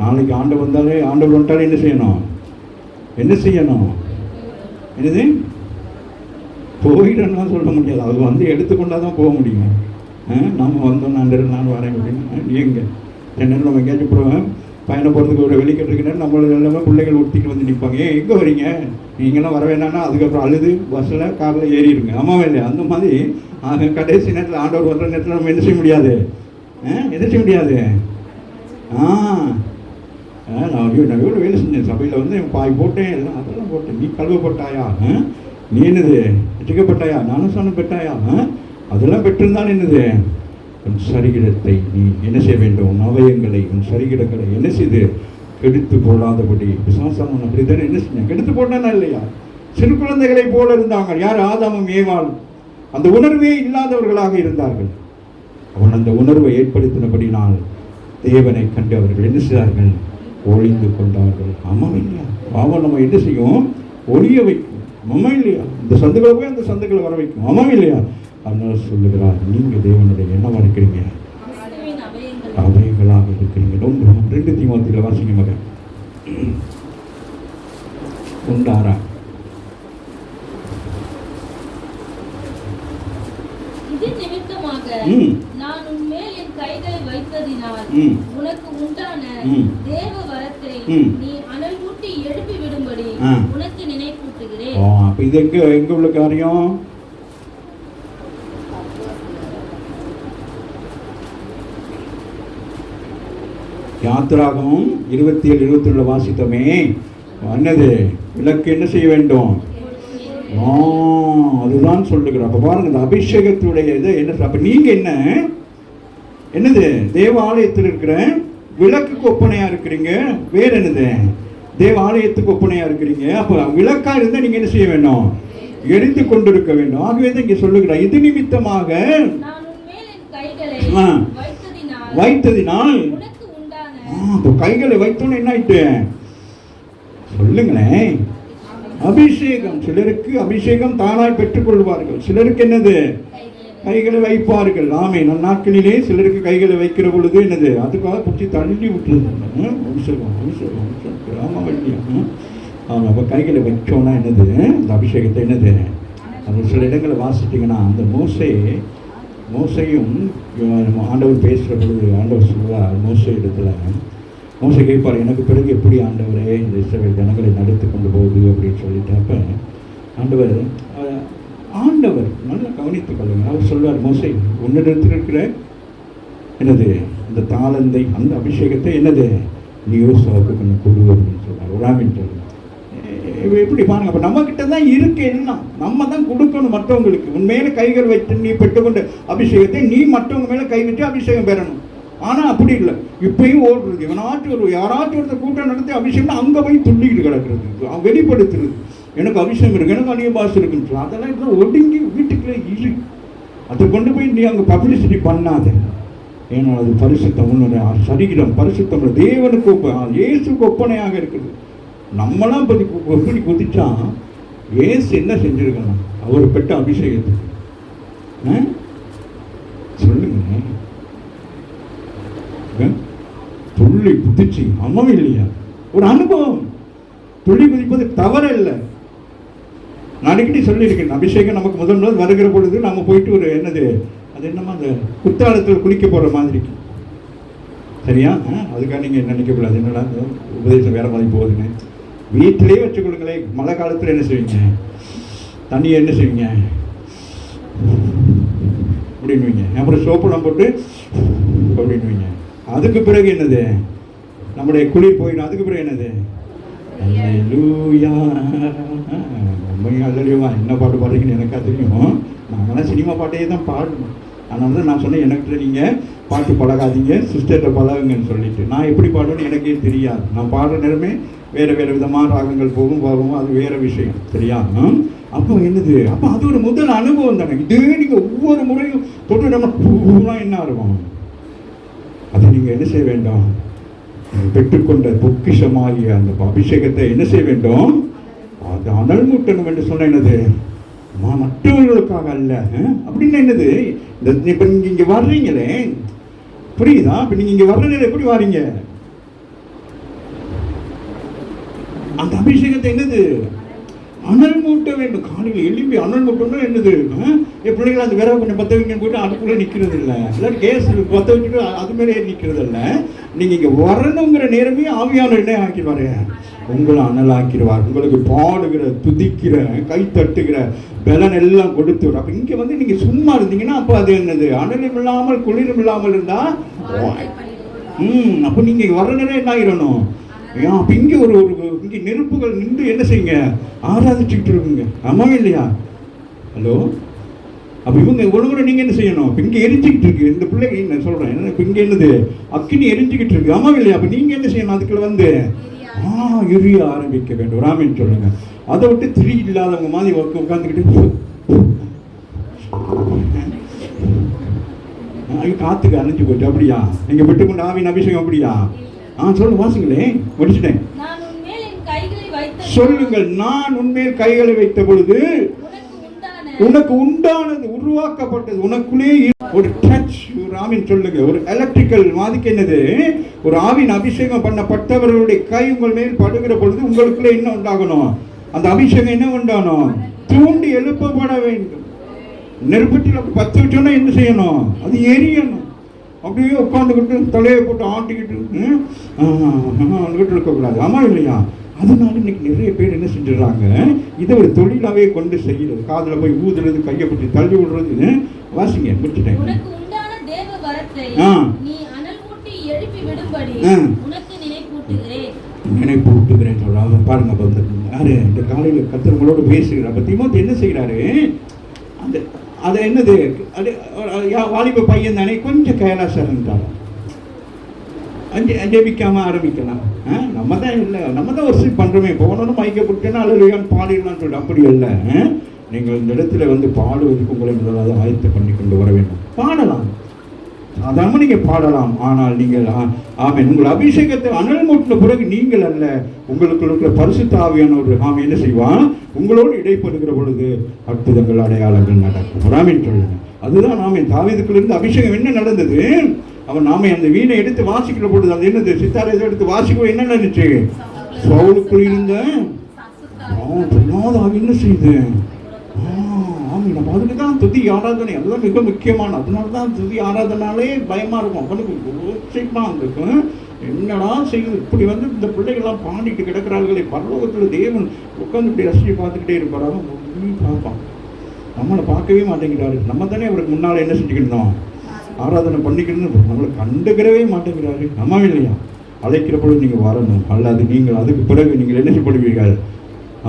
நாளைக்கு ஆண்டவர் வந்துட்டாலே என்ன செய்யணும்? என்னது? போயிடலாம் சொல்ல முடியாது. அது வந்து எடுத்துக்கொண்டா தான் போக முடியும். நம்ம வந்தோம், நான் வரேன் அப்படின்னா நீ எங்கே என்ன நம்ம எங்கேயாச்சும் போகிறோம், பயணம் போகிறதுக்கு ஒரு வெளிக்கிட்டு இருக்கிறேன், நம்மள எல்லாமே பிள்ளைகள் உடுத்திட்டு வந்து நிற்பாங்க. எங்கே வரீங்க? நீங்களாம் வர வேண்டாம்னா அதுக்கப்புறம் அழுது பஸ்ஸில் காரில் ஏறிடுங்க. ஆமாவே இல்லையா? அந்த மாதிரி கடைசி நேரத்தில் ஆண்டவர் வர்ற நேரத்தில் நம்ம என்ன செய்ய முடியாது? நான் எவ்வளோ வேலை செஞ்சேன் சபையில். வந்து பாய் போட்டேன், எல்லாம் அதெல்லாம் போட்டேன். நீ கழுவ போட்டாயா? நீ என்னது ரட்சிக்கப்பட்டாயா? ஞானஸ்நானம் பெற்றாயா? அதெல்லாம் பெற்றிருந்தான் என்னது? உன் சரீரத்தை நீ என்ன செய்ய வேண்டும்? உன் அவயங்களை, உன் சரீரங்களை என்ன செய்து கெடுத்து போடாதபடி. பிசாசானவன் அப்படித்தானே என்ன செஞ்சான்? கெடுத்து போட்டானா இல்லையா? சிறு குழந்தைகளை போல இருந்தாங்க. யார்? ஆதாமும் ஏவாளும். அந்த உணர்வே இல்லாதவர்களாக இருந்தார்கள். அவன் அந்த உணர்வை ஏற்படுத்தினபடினால் தேவனை கண்டு அவர்கள் என்ன செய்தார்கள்? ஒளிந்து கொண்டார்கள். ஆமாம் இல்லையா? பாவம் நம்ம என்ன செய்யும்? ஒளிய வைக்கும். ஆமாம் இல்லையா? இந்த சந்துக்களை போய் அந்த சந்துக்களை வர வைக்கும். ஆமாம் இல்லையா? அதனால சொல்லுகிறார், நீங்க தேவனுடைய என்னவா இருக்கிறீங்க? அவைகளாக இருக்கிறீங்க. 2 தீமோத்தேயுல வாசிங்க மகன். 1:6. இது நிமித்தமாக நான் உன்மேல் என் கைகளை வைத்ததினால் உனக்கு உண்டான தேவ வரத்தை நீ அனல் மூட்டி எழுப்பி விடும்படி உனக்கு நினைப்பூட்டுகிறேன். அப்ப இது எங்க உள்ள காரியம்? யாத்திராகமும் 27-22 வாசித்தோமே. என்னது? விளக்கு என்ன செய்ய வேண்டும்? அதுதான் சொல்லுகிறோம். அப்ப பாருங்க, இந்த அபிஷேகத்துடைய இது என்ன? அப்ப நீங்க என்னது? தேவ ஆலயத்தில் இருக்கிற விளக்குக்கு ஒப்பனையா இருக்கிறீங்க. வேற என்னது? தேவ ஆலயத்துக்கு ஒப்பனையா இருக்கிறீங்க. அப்போ விளக்கா இருந்தால் நீங்க என்ன செய்ய வேண்டும்? எரிந்து கொண்டிருக்க வேண்டும். ஆகவே தான் இங்க சொல்லுகிறார், இது நிமித்தமாக நான் உன்மேல் என் கைகளை வைத்ததினால் உனக்கு உண்டான அப்போ கைகளை வைத்தோன்னு என்ன ஆயிட்டு சொல்லுங்களேன்? அபிஷேகம். சிலருக்கு அபிஷேகம் தானாய் பெற்றுக் கொள்வார்கள், சிலருக்கு என்னது கைகளை வைப்பார்கள். ஆமே, நம் நாட்களிலே சிலருக்கு கைகளை வைக்கிற பொழுது என்னது அதுக்காக பிடிச்சி தள்ளி விட்டுருது. அபிஷேகம் அபிஷேகம் அபிஷேகம் ஆமாம் இல்லையா? ஆமாம். அப்போ கைகளை வைச்சோன்னா என்னது அந்த அபிஷேகத்தை என்னது அது சில இடங்களை வாசிட்டிங்கன்னா அந்த மோசையும் ஆண்டவர் பேசுகிற பொழுது ஆண்டவர் சொல்லுவார் மோசை இடத்துல, மோசை கேட்பார், எனக்கு பிறகு எப்படி ஆண்டவரே இந்த இஸ்ரவேல் ஜனங்களை நடத்தி கொண்டு போகுது அப்படின்னு சொல்லிட்டு. அப்போ ஆண்டவர் நல்லா கவனித்துக் கொள்ளுங்க. அவர் சொல்வார், மோசை உன்னிடத்தில் இருக்கிற என்னது இந்த தாளந்தை அந்த அபிஷேகத்தை என்னது நீ யோசுவாவுக்கு கொஞ்சம் கொடு அப்படின்னு சொல்வார். ஒரு ஆமீன் சொல்லுங்க. எப்படி பாருங்க, அப்போ நம்ம கிட்ட தான் இருக்கு எல்லாம், நம்ம தான் கொடுக்கணும் மற்றவங்களுக்கு. உன் மேலே கைகள் வைத்து நீ பெற்றுக்கொண்ட அபிஷேகத்தை நீ மற்றவங்க மேலே கை வச்சு அபிஷேகம் பெறணும். ஆனால் அப்படி இல்லை, இப்பயும் ஓடுறது. யாராச்சும் ஒருத்தர் கூட்டம் நடத்தி அபிஷேகம் அங்கே போய் துள்ளிக்கிட்டு கிடக்கிறது, வெளிப்படுத்துறது. எனக்கு அபிஷேகம் இருக்கு, எனக்கு அந்நிய பாஷை இருக்குன்னு சொல்லி அதெல்லாம் இப்போ ஒடுங்கி வீட்டுக்குள்ளே இரு. அதை கொண்டு போய் நீ அங்கே பப்ளிசிட்டி பண்ணாத. ஏன்னா அது பரிசுத்தம், உன்னுடைய சரீரம் பரிசுத்தம் தேவனுக்கு இயேசுக்கு ஒப்பனையாக இருக்குது. நம்மளாம் எப்படி குதிச்சா இயேசு என்ன செஞ்சிருக்கணும் அவர் பெற்ற அபிஷேகத்துக்கு? சொல்லுங்க. துள்ளி குதிச்சு அம்மாவும் இல்லையா? ஒரு அனுபவம். துள்ளி குதிப்பது தவறில்லை. நான் அடிக்கடி சொல்லியிருக்கேன், அபிஷேகம் நமக்கு முதல் வருகிற பொழுது நம்ம போயிட்டு ஒரு என்னது அது என்னமா அந்த குத்தாலத்தில் குளிக்க போகிற மாதிரி. சரியா? அதுக்காக நீங்கள் நினைக்கக்கூடாது என்னடா உபதேசம் வேற மாதிரி போகுதுன்னு. வீட்டிலே வச்சுக்கொள்ளுங்களேன். மழை காலத்தில் என்ன செய்வீங்க? தண்ணியை என்ன செய்வீங்க அப்படின்னுவீங்க. அப்புறம் சோப்புடம் போட்டு அப்படின்னுவீங்க. அதுக்கு பிறகு என்னது நம்முடைய குளிர் போயிடும். அதுக்கு பிறகு என்னது அல்லையா? என்ன பாட்டு பாடுறீங்கன்னு எனக்கா தெரியும். நாங்களாம் சினிமா பாட்டையே தான் பாடணும். அதனால தான் நான் சொன்னேன், எனக்கு நீங்கள் பாட்டு பழகாதீங்க, சிஸ்டர்கிட்ட பழகுங்கன்னு சொல்லிட்டு. நான் எப்படி பாடுவேன்னு எனக்கே தெரியாது. நான் பாடுற நேரமே வேறு விதமான ராகங்கள் போகும், அது வேறு விஷயம். சரியா? அப்போ என்னது, அப்போ அது ஒரு முதல் அனுபவம் தானே. இதே நீங்கள் ஒவ்வொரு முறையும் தொட்டு நம்ம என்ன இருக்கும், அதை நீங்கள் என்ன செய்ய வேண்டும்? பெற்றுக்கொண்ட பொக்கிஷமாகிய அந்த அபிஷேகத்தை என்ன செய்ய வேண்டும்? அது அனல் மூட்டணும் என்று சொன்ன என்னது மற்றவர்களுக்காக அல்ல. அப்படின்னு என்னது, இப்போ நீங்கள் இங்கே வர்றீங்களே, புரியுதா? இப்போ நீங்கள் இங்கே வர்ற நேரம் எப்படி வாரீங்க? அந்த அபிஷேகத்தை என்னது அனல் மூட்ட வேண்டும். காலையில் எழுப்பி அனல் மூட்டணும். என்னது என் பிள்ளைகள் அந்த விரவை கொஞ்சம் பற்ற வைக்கணும் போயிட்டு அதுக்குள்ளே நிற்கிறது இல்லை, இல்லாட்டி கேஸ் பற்ற வச்சுட்டு அது மேலே நிற்கிறது இல்லை. நீங்கள் இங்கே வரணுங்கிற நேரமே ஆவியானவர் என்ன ஆக்கிடுவாரு? உங்களை அனல் ஆக்கிடுவார். உங்களுக்கு பாடுகிற, துதிக்கிற, கை தட்டுகிற பலன் எல்லாம் கொடுத்து விடும். அப்போ இங்கே வந்து நீங்கள் சும்மா இருந்தீங்கன்னா அப்போ அது என்னது அனலும் இல்லாமல் குளிரும் இல்லாமல் இருந்தால் அப்போ நீங்கள் வர நேரம் என்ன ஆகிடணும்? அப்போ இங்கே ஒரு இங்கே நெருப்புகள் நின்று என்ன செய்யுங்க? ஆராதிச்சுக்கிட்டு இருக்குங்க. ஆமாவே இல்லையா? ஹலோ? அப்போ இவங்க ஒழுங்குற நீங்கள் என்ன செய்யணும்? இப்போ இங்கே எரிஞ்சிக்கிட்டு இருக்கு இந்த பிள்ளைங்க. நான் சொல்கிறேன், ஏன்னா இப்போ இங்கே என்னது அக்கினி எரிஞ்சிக்கிட்டு இருக்கு. ஆமாவே இல்லையா? அப்போ நீங்கள் என்ன செய்யணும்? அதுக்குள்ள வந்து எரிய ஆரம்பிக்க வேண்டும். ராமின்னு சொல்லுங்க. அதை விட்டு திரி இல்லாதவங்க மாதிரி உட்காந்துக்கிட்டு காத்துக்கு அணைஞ்சு போச்சு. அப்படியா? நீங்க பெற்றுக்கொண்ட ஆவியின் அபிஷேகம் அப்படியா? சொல்லுங்க, வாசிங்களே, முடிச்சுட்டேன். சொல்லுங்கள், நான் உன்மேல் கைகளை வைத்த பொழுது உனக்கு உண்டானது உருவாக்கப்பட்டது. உனக்குள்ளே ஒரு டச், ஒரு ஆவின் சொல்லுங்க, ஒரு எலக்ட்ரிக்கல் மாதிரிக்கு என்னது ஒரு ஆவின் அபிஷேகம் பண்ணப்பட்டவர்களுடைய கை உங்கள் மேல் படுகிற பொழுது உங்களுக்குள்ளே என்ன உண்டாகணும்? அந்த அபிஷேகம் என்ன உண்டாகணும்? தூண்டி எழுப்பப்பட வேண்டும். நெருப்பத்தில் பற்ற வச்சோன்னா என்ன செய்யணும்? அது எரியணும். அப்படியே உட்காந்துக்கிட்டு தலையை போட்டு ஆட்டிக்கிட்டு இருக்கக்கூடாது. ஆமா இல்லையா? அதனால இன்னைக்கு நிறைய பேர் என்ன செஞ்சிடறாங்க, இதை ஒரு தொழிலாவே கொண்டு செய்யறது. காதில் போய் ஊதுறது, கையை பற்றி தள்ளி விடுறது. வாசிங்க, முடிச்சுட்டேன். நினைப்பூட்டுகிறேன் சொல்றாங்க. பாருங்க, யாரு இந்த காலையில் கர்த்தர்களோடு பேசுகிறார். அப்ப தீமோத்தேயு என்ன செய்கிறாரு? அந்த அதை என்னது அது வாலிப பையன் தானே, கொஞ்சம் கைலாசம் இருந்தாலும் ஜெபிக்காமல் ஆரம்பிக்கலாம். நம்ம தான் இல்லை, நம்ம தான் ஒர்ஷிப் பண்ணுறோமே, போனோன்னு மைக்க பிடிச்சோன்னா அழுகையான்னு பாடிடலான்னு சொல்லிட்டு அப்படி இல்லை. நீங்கள் இந்த இடத்துல வந்து பாடுவதற்கு உங்களை முதலாவது ஆயத்த பண்ணி கொண்டு வர வேண்டும். பாடலாம், அதாம நீங்கள் பாடலாம். ஆனால் நீங்கள் ஆமென் உங்கள் அபிஷேகத்தை அனல் மூட்டின பிறகு நீங்கள் அல்ல, உங்களுக்கு இருக்கிற பரிசுத்த ஆவியானவர் என்ன செய்வான், உங்களோடு இடைப்படுகிற பொழுது அற்புதங்கள் அடையாளங்கள் நடக்கும். ஆமென் சொல்லுங்க. அதுதான் தாவீதுக்குள்ளிருந்து அபிஷேகம் என்ன நடந்தது, அவன் அந்த வீணை எடுத்து வாசிக்கிற பொழுது அது என்னது, சித்தாரை எடுத்து வாசிக்க என்ன நடந்துச்சு, சவுலுக்குள் இருந்த என்ன செய்யுது. நம்ம அதுக்கு தான் துதி ஆராதனை, அதுதான் மிக முக்கியமான. அதனால தான் துதி ஆராதனாலே பயமா இருக்கும், அவனுக்கு யோசிப்பான் இருக்கும், என்னடா செய்யுது இப்படி வந்து இந்த பிள்ளைகள்லாம் பாடிட்டு கிடக்கிறார்களே, பரலோகத்தில் தேவன் உட்காந்து இப்படி ரசிச்சு பார்த்துக்கிட்டே இருப்பார். அவன் பார்ப்பான், நம்மளை பார்க்கவே மாட்டேங்கிறாரு. நம்ம தானே அவருக்கு முன்னால் என்ன செஞ்சுக்கிட்டோம், ஆராதனை பண்ணிக்கிட்டு, நம்மளை கண்டுக்கிறவே மாட்டேங்கிறாரு. நம்ம இல்லையா, அழைக்கிற பொழுது நீங்கள் வரணும், அல்லது நீங்கள் அதுக்கு பிறகு நீங்கள் என்ன செய்யப்படுவீர்கள்.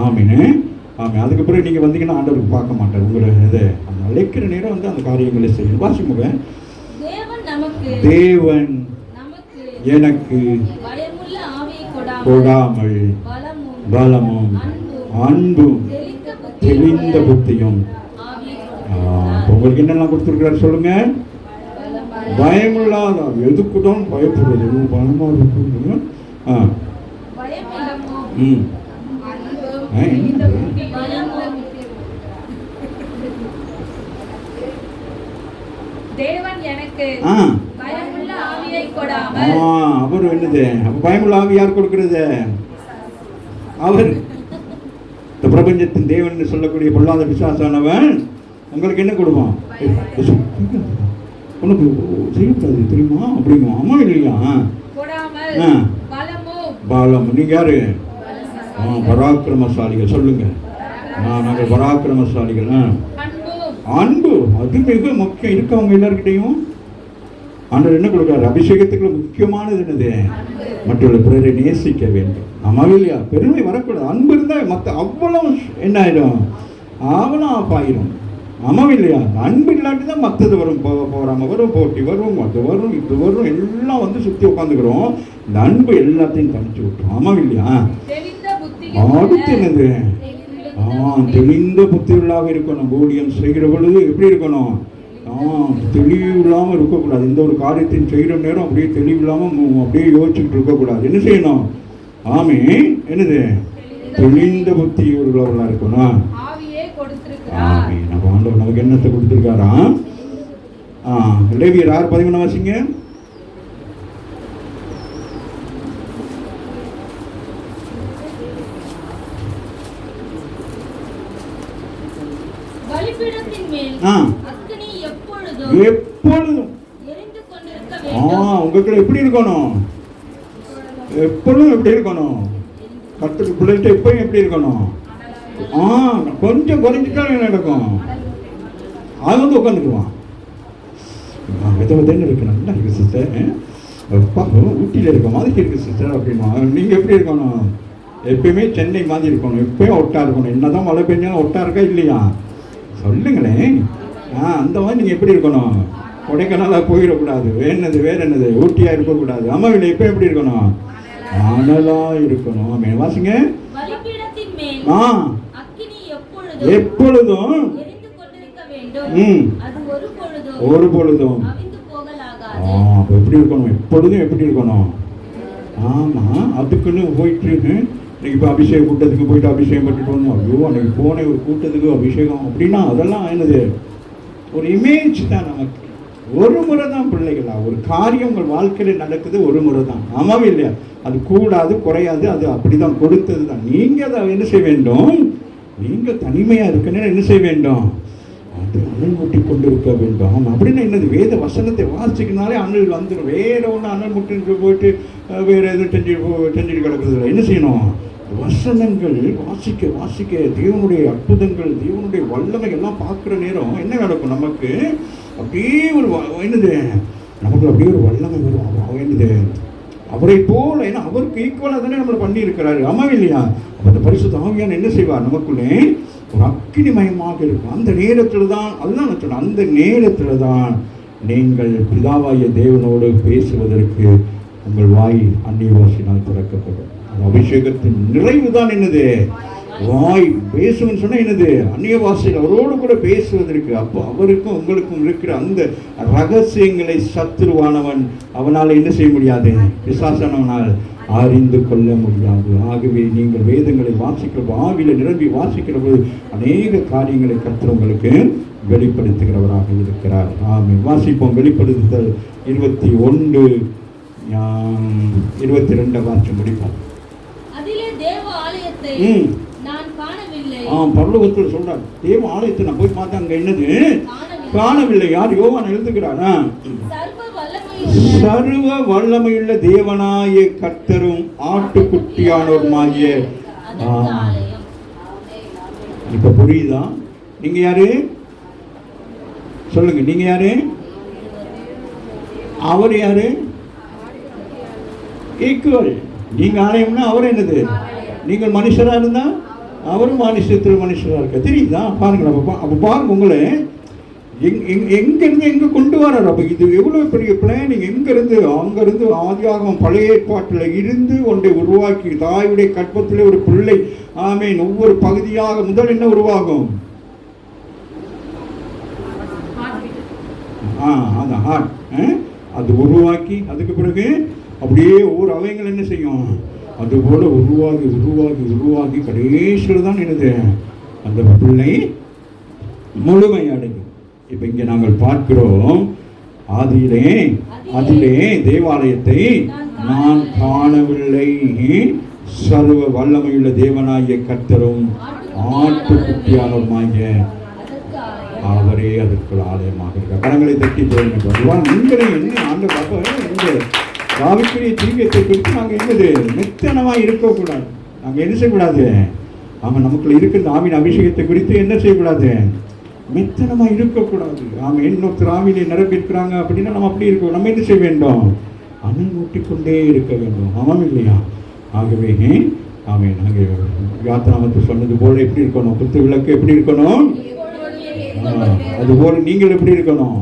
ஆமீனே ஆமாம். அதுக்கு பிறகு நீங்கள் வந்தீங்கன்னா ஆண்டவருக்கு பார்க்க மாட்டார் உங்களை. இது அந்த அழைக்கிற நேரம் வந்து அந்த காரியங்களை செய்யணும். வாசிமுக தேவன் எனக்கு கொடாமல் பலமும் அன்பும் தெளிந்த புத்தியும். உங்களுக்கு என்னெல்லாம் கொடுத்துருக்கிறார் சொல்லுங்க. பயமில்லாத, எதுக்குதான் பயப்படுறது, பயமா இருக்கு. தேவன் எனக்கு பயமுள்ள ஆவியை கொடாமல். அவர் என்னது, பயமுள்ள ஆவி யார் கொடுக்கிறது, அவர். இந்த பிரபஞ்சத்தின் தேவன் சொல்லக்கூடிய பொல்லாத பிசாசானவன் உங்களுக்கு என்ன கொடுப்பான், உனக்கு செய்யக்கூடாது தெரியுமா அப்படிங்க. அம்மா இல்லையா, பலம். நீங்க யாரு, பராக்கிரமசாலிகள். சொல்லுங்க, நாங்கள் பராக்கிரமசாலிகள். அன்பு அது மிக முக்கியம் இருக்கவங்க எல்லாருக்கிட்டையும். ஆண்டவர் என்ன கொடுக்குறாரு, அபிஷேகத்துக்குள்ள முக்கியமானது என்னது, மற்றவர்கள் பிறரை நேசிக்க வேண்டும். ஆமாம் இல்லையா, பெருமை வரக்கூடாது. அன்பு இருந்தால் மற்ற அவ்வளவு என்ன ஆயிடும், அவ்வளோ ஆப்பாயிரும். ஆமாம் இல்லையா, அன்பு இல்லாட்டி தான் மற்றது வரும், போகாமல் வரும், போட்டி வரும், அது வரும், இது வரும், எல்லாம் வந்து சுற்றி உட்காந்துக்கிறோம். இந்த அன்பு எல்லாத்தையும் தனிச்சு விட்டுரும். ஆமாம் இல்லையா. அடுத்து என்னது, தெளிந்த புத்தியுள்ளாக இருக்கணும். ஊழியம் செய்கிற பொழுது எப்படி இருக்கணும், தெளிவு இல்லாமல் இருக்கக்கூடாது. இந்த ஒரு காரியத்தின் செய்கிற நேரம் அப்படியே தெளிவு இல்லாமல் அப்படியே யோசிச்சுட்டு இருக்கக்கூடாது. என்ன செய்யணும், என்னது, தெளிந்த புத்தி உள்ளவர்களாக இருக்கணும். நம்ம ஆண்டவர் நமக்கு என்னத்தை கொடுத்துருக்காரா. லேவியர் 6:13 வாசிங்க. எப்பொழுதும் உங்களுக்கு எப்படி இருக்கணும், எப்பொழுதும் எப்படி இருக்கணும், கர்த்தருக்கு பிள்ளைகிட்ட எப்பயும் எப்படி இருக்கணும். கொஞ்சம் குறைஞ்சிட்டா என்ன நடக்கும், அது வந்து உட்காந்துக்குவான். விதவிதன்னு இருக்கு, நல்லா இருக்கு சிஸ்டர், ஊட்டியில் இருக்க மாதிரி இருக்கு சிஸ்டர் அப்படின்னா. நீங்கள் எப்படி இருக்கணும், எப்பயுமே சென்னை மாதிரி இருக்கணும், எப்பயும் ஒட்டா இருக்கணும். என்னதான் மழை பெஞ்சாலும் ஒட்டா இருக்கா இல்லையா, சொல்லுங்களேன். அந்த மாதிரி நீங்கள் எப்படி இருக்கணும், கொடைக்கானலாக போயிடக்கூடாது, வேற என்னது ஊட்டியாக இருக்கக்கூடாது. அம்மாவில் எப்போ எப்படி இருக்கணும், அனலாக இருக்கணும். வாசிங்க. எப்பொழுதும் ஒரு பொழுதும் எப்படி இருக்கணும், எப்பொழுதும் எப்படி இருக்கணும். ஆமாம், அதுக்குன்னு போயிட்டு இன்னைக்கு இப்போ அபிஷேகம் கூட்டத்துக்கு போயிட்டு அபிஷேகம் பண்ணிட்டு வந்தோம். ஐயோ அன்னைக்கு போன ஒரு கூட்டத்துக்கு அபிஷேகம் அப்படின்னா அதெல்லாம் என்னது, ஒரு இமேஜ் தான் நமக்கு. ஒரு முறை தான் பிள்ளைகளா, ஒரு காரியம் உங்கள் வாழ்க்கையில் நடக்குது ஒரு முறை தான். ஆமாவே இல்லையா, அது கூடாது குறையாது, அது அப்படிதான் கொடுத்தது தான். நீங்கள் அதை என்ன செய்ய வேண்டும், நீங்கள் தனிமையாக இருக்குன்னு என்ன செய்ய வேண்டும், அது அனல் மூட்டி கொண்டு இருக்க வேண்டும். அப்படின்னு என்னது, வேத வசனத்தை வாசிக்கனாலே அனல் வந்துடும். வேற ஒன்று அனல் முட்டின்னு போயிட்டு வேற எதுவும் செஞ்சுட்டு கிடக்குறது இல்லை. என்ன செய்யணும், வசனங்கள் வாசிக்க வாசிக்க தேவனுடைய அற்புதங்கள், தேவனுடைய வல்லமை எல்லாம் பார்க்குற நேரம் என்ன நடக்கும், நமக்கு அப்படியே ஒரு என்னது, நமக்கு அப்படியே ஒரு வல்லமை வரும். என்னது, அவரை போல, ஏன்னா அவருக்கு ஈக்குவலாக தானே நம்மளை பண்ணி இருக்கிறாரு. ஆமாம் இல்லையா. அப்போ அந்த பரிசுத்த ஆவியானவர் என்ன செய்வார், நமக்குள்ளே ஒரு அக்கினிமயமாக இருக்கும். அந்த நேரத்தில் தான், அதுதான் நான் சொன்னேன், அந்த நேரத்தில் தான் நீங்கள் பிதாவாகிய தேவனோடு பேசுவதற்கு உங்கள் வாய் அந்நிய வாசினால் திறக்கப்படும். அந்த அபிஷேகத்தின் நிறைவு தான் என்னது? வாய் பேசுன்னு சொன்னா என்னது? அந்நிய வாசியில் அவரோடு கூட பேசுவதற்கு. அப்போ அவருக்கும் உங்களுக்கும் இருக்கிற அந்த ரகசியங்களை சத்துருவானவன் அவனால் என்ன செய்ய முடியாது? பிசாசானவனால் அறிந்து கொள்ள முடியாது. ஆகவே நீங்கள் வேதங்களை வாசிக்கிற ஆவியில நிரம்பி வாசிக்கிற போது அநேக காரியங்களை கர்த்தர் உங்களுக்கு வெளிப்படுத்துகிறவராக இருக்கிறார். ஆமென். வாசிப்போம். வெளிப்படுத்துதல் 21:22 வாசி முடிப்போம். அதிலே தேவ ஆலயத்தை நான் காணவில்லை. பரலோகத்தில் சொல்றார், தேவ ஆலயத்தை நான் போய் பார்த்தேன், அங்க என்னது காணவில்லை. யார்? யோவான் எழுதுகிறார். சர்வ வல்லமையுள்ள தேவனாய கர்த்தரும் ஆட்டுக்குட்டியானோருமாகிய. இப்ப புரியுதா? நீங்க யாரு சொல்லுங்க? நீங்க யாரு? அவர் யாரு? ஈக்குவல். நீங்க ஆலயம்னா அவர் என்னது? நீங்கள் மனுஷரா இருந்தா அவரும் மனுஷத்தில் மனுஷரா இருக்க. தெரியுதா? பாருங்க. அப்ப பாருங்க, உங்களை எங்கிருந்து எங்க கொண்டு வர்றாரு. அப்ப இது எவ்வளவு பெரிய பிளானிங். எங்கிருந்து? அங்கிருந்து ஆதியாகமம் பழைய ஏற்பாட்டில் இருந்து ஒன்றை உருவாக்கி தாயுடைய கற்பத்திலே ஒரு பிள்ளை. ஆமேன். ஒவ்வொரு பகுதியாக முதல் என்ன உருவாகும்? அந்த ஹார்ட். அது உருவாக்கி அதுக்கு பிறகு அப்படியே ஒவ்வொரு அவைகள் என்ன செய்யும்? அதுபோல உருவாகி உருவாகி உருவாகி கடைசியில் தான் என்னது? அந்த பிள்ளை முழுமை அடையும். இப்ப இங்க நாங்கள் பார்க்கிறோம், அதிலே தேவாலயத்தை நான் காணவில்லை. சர்வ வல்லமையுள்ள தேவனாகிய கர்த்தரும் ஆட்டுக்குட்டியானவருமாகிய அவரே அதற்குள் ஆலயமாக இருக்கிறார். கரங்களை தட்டி தேவன் நீங்களே என்ன ஆண்டு பாப்ப இந்த ஆவிக்குரிய தீங்கத்தை குறித்து நாங்கள் என்னது மெத்தனமாக இருக்கக்கூடாது. நாங்கள் என்ன செய்யக்கூடாது? ஆமாம், நமக்குள்ள இருக்கிற ஆவின் அபிஷேகத்தை குறித்து என்ன செய்யக்கூடாது? மெத்தனமாக இருக்கக்கூடாது. ஆமாம், இன்னொருத்தர் ஆவினை நிரப்பியிருக்கிறாங்க அப்படின்னா நம்ம அப்படி இருக்கோம். நம்ம என்ன செய்ய வேண்டும்? அனல் மூட்டிக்கொண்டே இருக்க வேண்டும். ஆமாம் இல்லையா? ஆகவே ஆமே நாங்கள் யாத்திராமத்தை சொன்னது போல எப்படி இருக்கணும்? குத்து விளக்கு எப்படி இருக்கணும்? அதுபோல நீங்கள் எப்படி இருக்கணும்?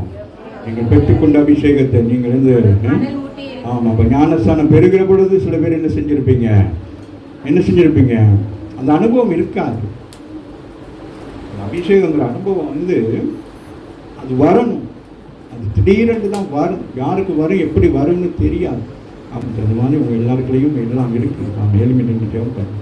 நீங்கள் பெற்றுக்கொண்ட அபிஷேகத்தை நீங்கள் வந்து ஆமாம். இப்போ ஞானஸ்தானம் பெறுகிற பொழுது சில பேர் என்ன செஞ்சுருப்பீங்க? அந்த அனுபவம் இருக்காது. அபிஷேகங்கிற அனுபவம் வந்து அது வரணும். அது திடீரென்று தான் வரும். யாருக்கு வரும், எப்படி வரும்னு தெரியாது. அப்படின்றது மாதிரி உங்கள் எல்லாருக்குள்ளேயும் எல்லாம் இருக்குது. நாம் 7 மினிட் தேவைப்படும்.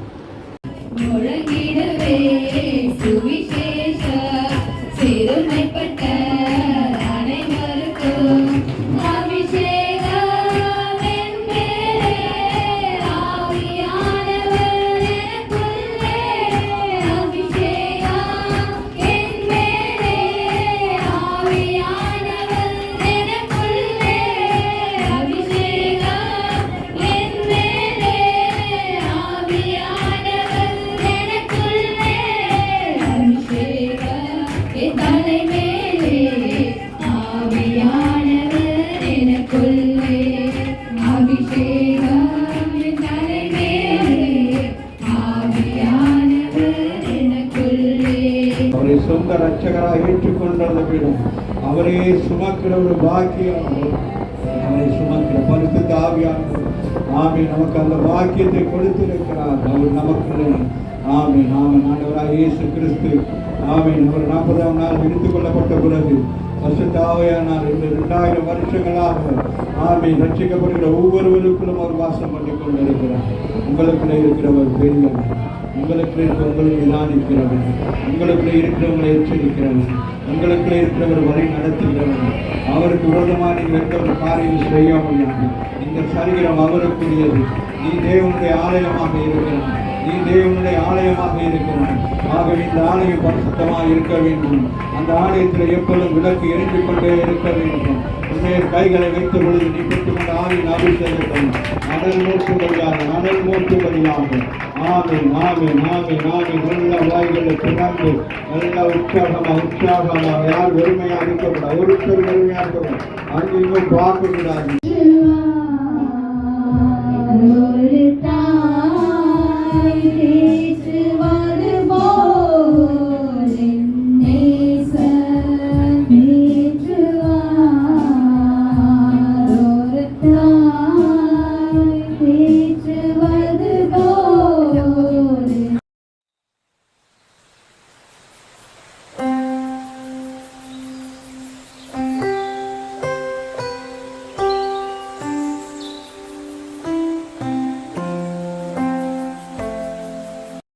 சொந்த ரட்சகராக ஏற்றுக்கொண்டதும் அவரே சுமக்கிற ஒரு பாக்கியம். அவரை சுமக்கிற பரிசுத்த ஆவியானவர் ஆமென் நமக்கு அந்த பாக்கியத்தை கொடுத்திருக்கிறார். அவர் நமக்கு ஆமென் ஆண்டவராக இயேசு கிறிஸ்து ஆமென் அவர் 40ஆம் நாள் எடுத்துக் கொள்ளப்பட்ட பிறகு பரிசுத்த ஆவியானவர் இந்த 2000 வருஷங்களாக ஆமென் ரட்சிக்கப்படுகிற ஒவ்வொருவருக்குள்ளும் அவர் வாசம் பண்ணி கொண்டிருக்கிறார். உங்களுக்குள்ளே இருக்கிறவர் பெரியவர். உங்களுக்குள்ளே உங்களை நிதானிக்கிறவன், உங்களுக்குள்ளே இருக்கிறவங்களை எச்சரிக்கிறவன், உங்களுக்குள்ளே இருக்கிறவர் வரை நடத்துகிறவன். அவருக்கு விரோதமாக நீங்கள் எந்த ஒரு காரியம் செய்ய முடியாது. இந்த சரீரம் அவருக்குரியது. நீ தேவனுடைய ஆலயமாக இருக்கிறான். ஆகவே இந்த ஆலயம் பரிசுத்தமாக இருக்க வேண்டும். அந்த ஆலயத்தில் எப்பொழுதும் விளக்கு எரிந்து கொண்டே இருக்க வேண்டும். உன்னைய கைகளை வைத்த பொழுது நீ பெற்றுக்கொண்ட ஆவின் அபிஷேகத்தை அனல் மூட்டுபடியாக ஆமென் நல்ல வாய்களை திறந்து நல்ல உற்சாகமாக யார் வெறுமையாக இருக்கக்கூடாது. ஒருத்தர் வெறுமையாக இருக்கக்கூடாது. அங்கேயும் பார்க்கக்கூடாது.